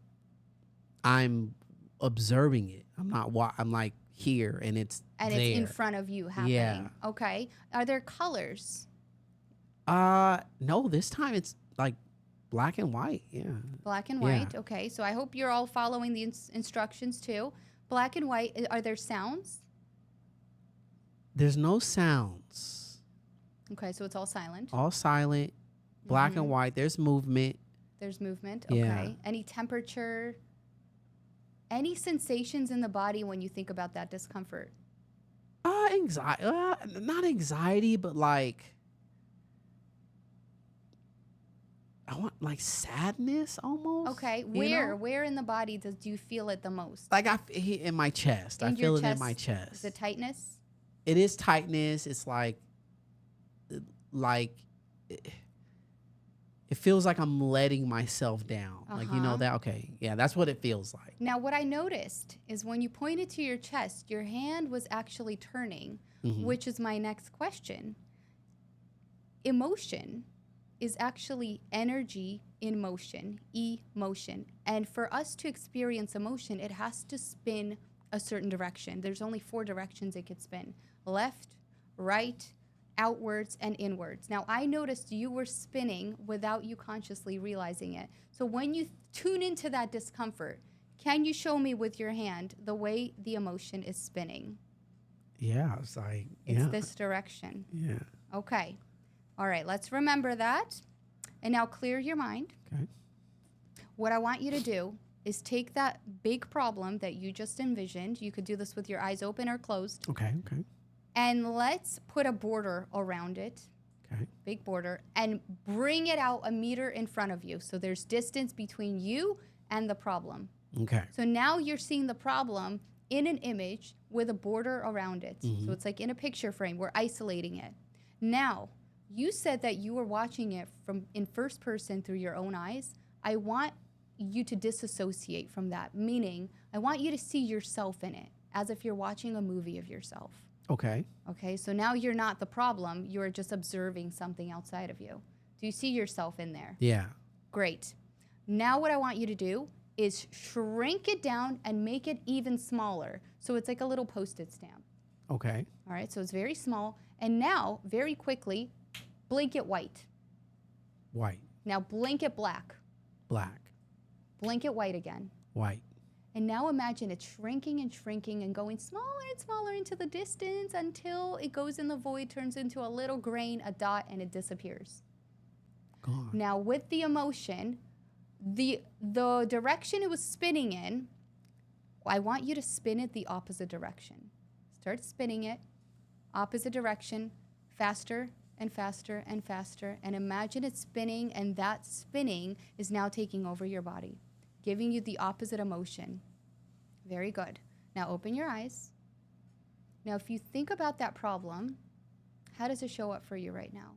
observing it. I'm like here, and it's And there. it's in front of you happening. Yeah. Okay. Are there colors? No, this time it's like black and white. Yeah. Black and Yeah. white. Okay. So I hope you're all following the instructions too. Black and white. Are there sounds? There's no sounds. Okay. So it's all silent. All silent. Black and white. There's movement. There's movement. Okay. Yeah. Any temperature? Any sensations in the body when you think about that discomfort? Anxiety. Not anxiety, but like I want like sadness almost. Okay. you know? Where in the body do you feel it the most? Like in my chest. I In your feel it in chest? my Is chest. it tightness? It is tightness. It's like it feels like I'm letting myself down. Like you know that. Okay, yeah, that's what it feels like. Now, what I noticed is when you pointed to your chest, your hand was actually turning, which is my next question. Emotion is actually energy in motion, emotion. And for us to experience emotion, it has to spin a certain direction. There's only 4 directions it could spin: left, right, outwards, and inwards. Now, I noticed you were spinning without you consciously realizing it. So when you tune into that discomfort, can you show me with your hand the way the emotion is spinning? Yeah, it's like It's this direction. Yeah. Okay. All right, let's remember that. And now clear your mind. Okay. What I want you to do is take that big problem that you just envisioned. You could do this with your eyes open or closed. Okay. And let's put a border around it, Okay. big border, and bring it out 1 meter in front of you. So there's distance between you and the problem. Okay. So now you're seeing the problem in an image with a border around it. So it's like in a picture frame. We're isolating it. Now, you said that you were watching it from in first person through your own eyes. I want you to disassociate from that, meaning I want you to see yourself in it as if you're watching a movie of yourself. Okay. Okay, so now you're not the problem. You're just observing something outside of you. Do you see yourself in there? Yeah. Great. Now what I want you to do is shrink it down and make it even smaller. So it's like a little Post-it stamp. Okay. All right, so it's very small. And now, very quickly, blink it white. White. Now blink it black. Black. Blink it white again. White. And now imagine it shrinking and shrinking and going smaller and smaller into the distance until it goes in the void, turns into a little grain, a dot, and it disappears. Gone. Now with the emotion, the direction it was spinning in, I want you to spin it the opposite direction. Start spinning it, opposite direction, faster and faster and faster, and imagine it spinning, and that spinning is now taking over your body, giving you the opposite emotion. Very good. Now open your eyes. Now if you think about that problem, how does it show up for you right now?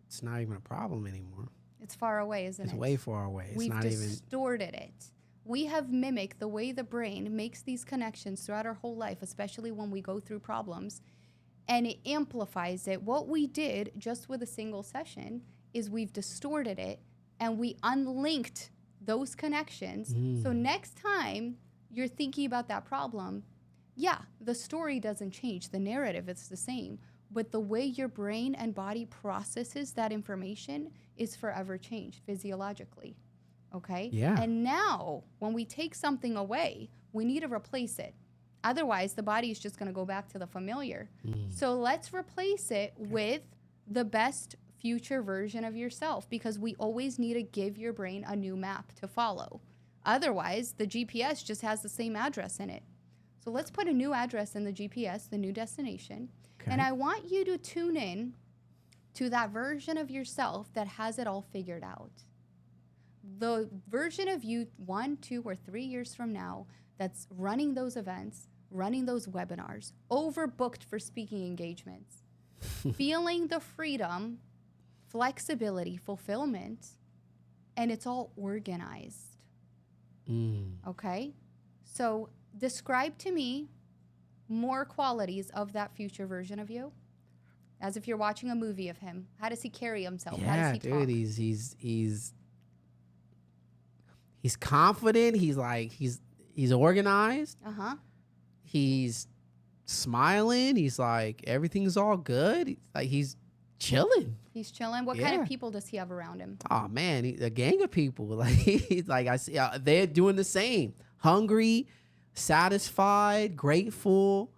It's not even a problem anymore. It's far away, isn't it? It's way far away. It's We've not even. distorted it. We have mimicked the way the brain makes these connections throughout our whole life, especially when we go through problems, and it amplifies it. What we did just with a single session is we've distorted it and we unlinked those connections. So next time you're thinking about that problem, yeah, the story doesn't change. The narrative is the same. But the way your brain and body processes that information is forever changed physiologically. Okay? Yeah. And now, when we take something away, we need to replace it. Otherwise, the body is just going to go back to the familiar. So let's replace it with the best future version of yourself, because we always need to give your brain a new map to follow. Otherwise, the GPS just has the same address in it. So let's put a new address in the GPS, the new destination. Okay. And I want you to tune in to that version of yourself that has it all figured out. The version of you 1, 2, or 3 years from now that's running those events, running those webinars, overbooked for speaking engagements, feeling the freedom, flexibility, fulfillment, and it's all organized. Okay? So describe to me more qualities of that future version of you, as if you're watching a movie of him. How does he carry himself? How Yeah, does he dude, talk? he's confident. He's like he's organized. He's smiling. He's like everything's all good. He's chilling. He's chilling. What kind of people does he have around him? Oh man, a gang of people. Like I see, they're doing the same. Hungry, satisfied, grateful.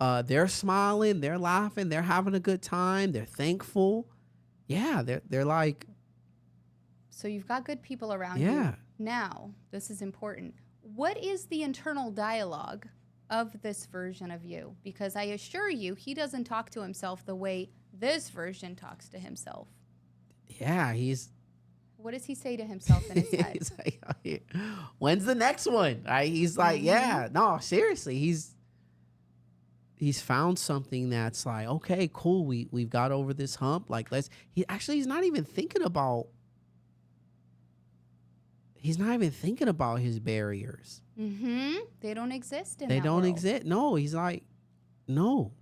They're smiling. They're laughing. They're having a good time. They're thankful. Yeah, they're like. So you've got good people around you. Now, this is important. What is the internal dialogue of this version of you? Because I assure you, he doesn't talk to himself the way this version talks to himself. Yeah, What does he say to himself in his head? He's like, oh, yeah. When's the next one? He's like, yeah, no, seriously. He's found something that's like, okay, cool. We've got over this hump. Like, he's not even thinking about. He's not even thinking about his barriers. They don't exist They don't exist. No, he's like, no,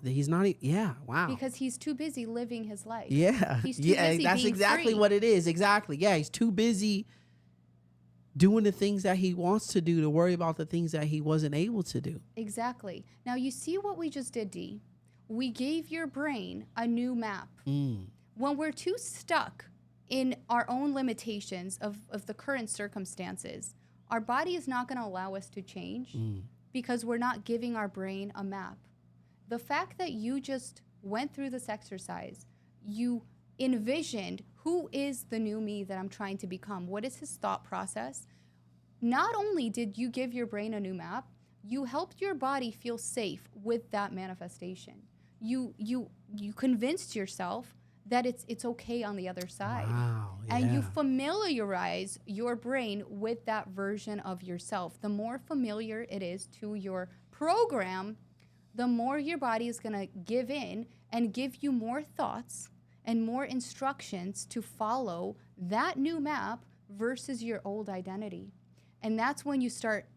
he's not. Yeah, wow. Because he's too busy living his life. Yeah, He's too busy that's being exactly free. what it is. Exactly. Yeah, he's too busy doing the things that he wants to do to worry about the things that he wasn't able to do. Exactly. Now, you see what we just did, D? We gave your brain a new map. When we're too stuck in our own limitations of the current circumstances, our body is not going to allow us to change because we're not giving our brain a map. The fact that you just went through this exercise, you envisioned who is the new me that I'm trying to become, what is his thought process. Not only did you give your brain a new map, you helped your body feel safe with that manifestation. You convinced yourself that it's okay on the other side. Wow, And you yeah. familiarize your brain with that version of yourself. The more familiar it is to your program, the more your body is going to give in and give you more thoughts and more instructions to follow that new map versus your old identity. And that's when you start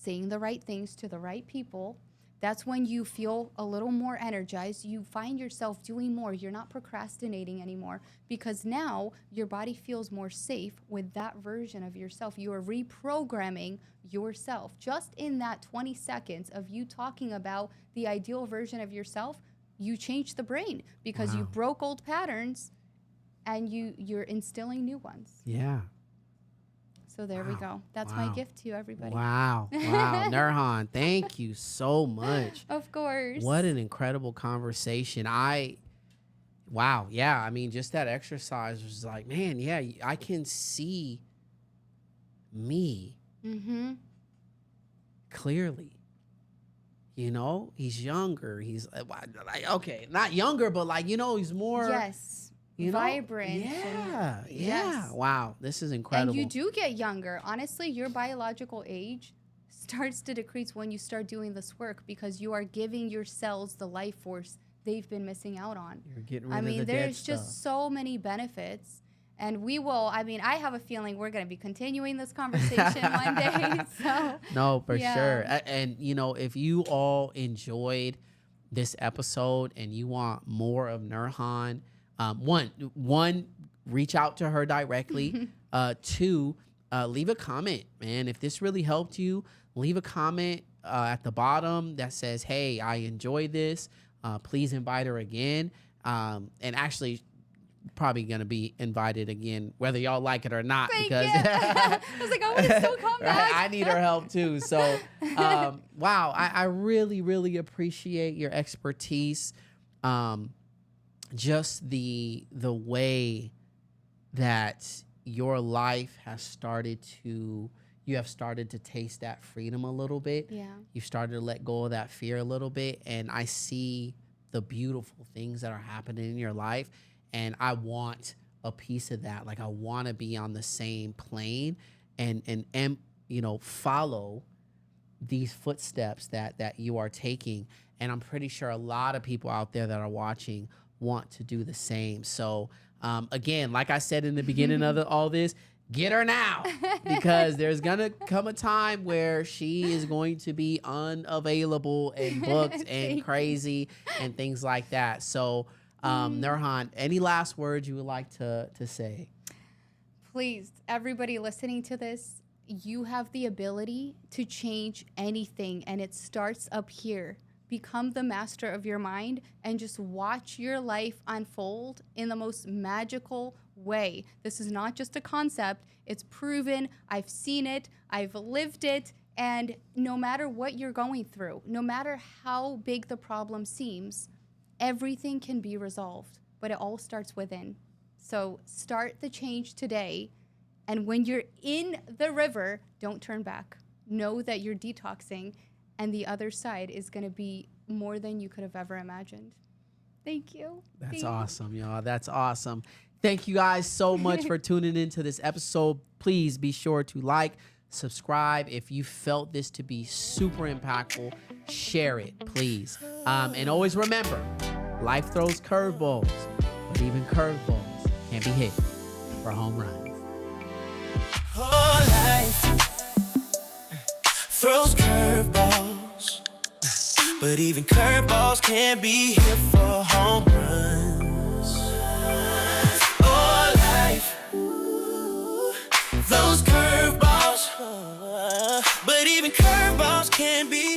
saying the right things to the right people. That's when you feel a little more energized. You find yourself doing more. You're not procrastinating anymore because now your body feels more safe with that version of yourself. You are reprogramming yourself. Just in that 20 seconds of you talking about the ideal version of yourself, you changed the brain because you broke old patterns and you're instilling new ones. Yeah. So there we go. That's my gift to you, everybody. Wow. Nurhan, thank you so much. Of course. What an incredible conversation. Wow. Yeah. I mean, just that exercise was like, man, yeah, I can see me clearly. You know, he's younger. He's like, okay, not younger, but like, you know, he's more. Yes. You know? Vibrant. Yeah. Yes. Wow. This is incredible. And you do get younger. Honestly, your biological age starts to decrease when you start doing this work because you are giving your cells the life force they've been missing out on. You're getting rid of the dead there's stuff. just so many benefits. And I have a feeling we're going to be continuing this conversation one day. So, no, for sure. And, you know, if you all enjoyed this episode and you want more of Nurhan, one, reach out to her directly. Two, leave a comment, man. If this really helped you, leave a comment at the bottom that says, hey, I enjoyed this. Please invite her again. And actually, probably going to be invited again, whether y'all like it or not. Because I was like, I want to still come back. I need her help too. So, wow, I really, really appreciate your expertise. Just the way that your life has started to, you have started to taste that freedom a little bit. Yeah. You've started to let go of that fear a little bit. And I see the beautiful things that are happening in your life. And I want a piece of that. Like I want to be on the same plane and you know, follow these footsteps that you are taking. And I'm pretty sure a lot of people out there that are watching want to do the same. So again, like I said in the beginning of all this, get her now, because there's gonna come a time where she is going to be unavailable and booked and crazy and things like that. So Nurhan, any last words you would like to say? Please, everybody listening to this, you have the ability to change anything, and it starts up here. Become the master of your mind and just watch your life unfold in the most magical way. This is not just a concept. It's proven. I've seen it. I've lived it. And no matter what you're going through, no matter how big the problem seems, everything can be resolved. But it all starts within. So start the change today. And when you're in the river, don't turn back. Know that you're detoxing. And the other side is going to be more than you could have ever imagined. Thank you. That's awesome, y'all. That's awesome. Thank you guys so much for tuning into this episode. Please be sure to like, subscribe. If you felt this to be super impactful, share it, please. And always remember, life throws curveballs, but even curveballs can be hit for home runs. Oh, life throws curveballs, but even curveballs can be here for home runs. Oh, life, those curveballs, but even curveballs can be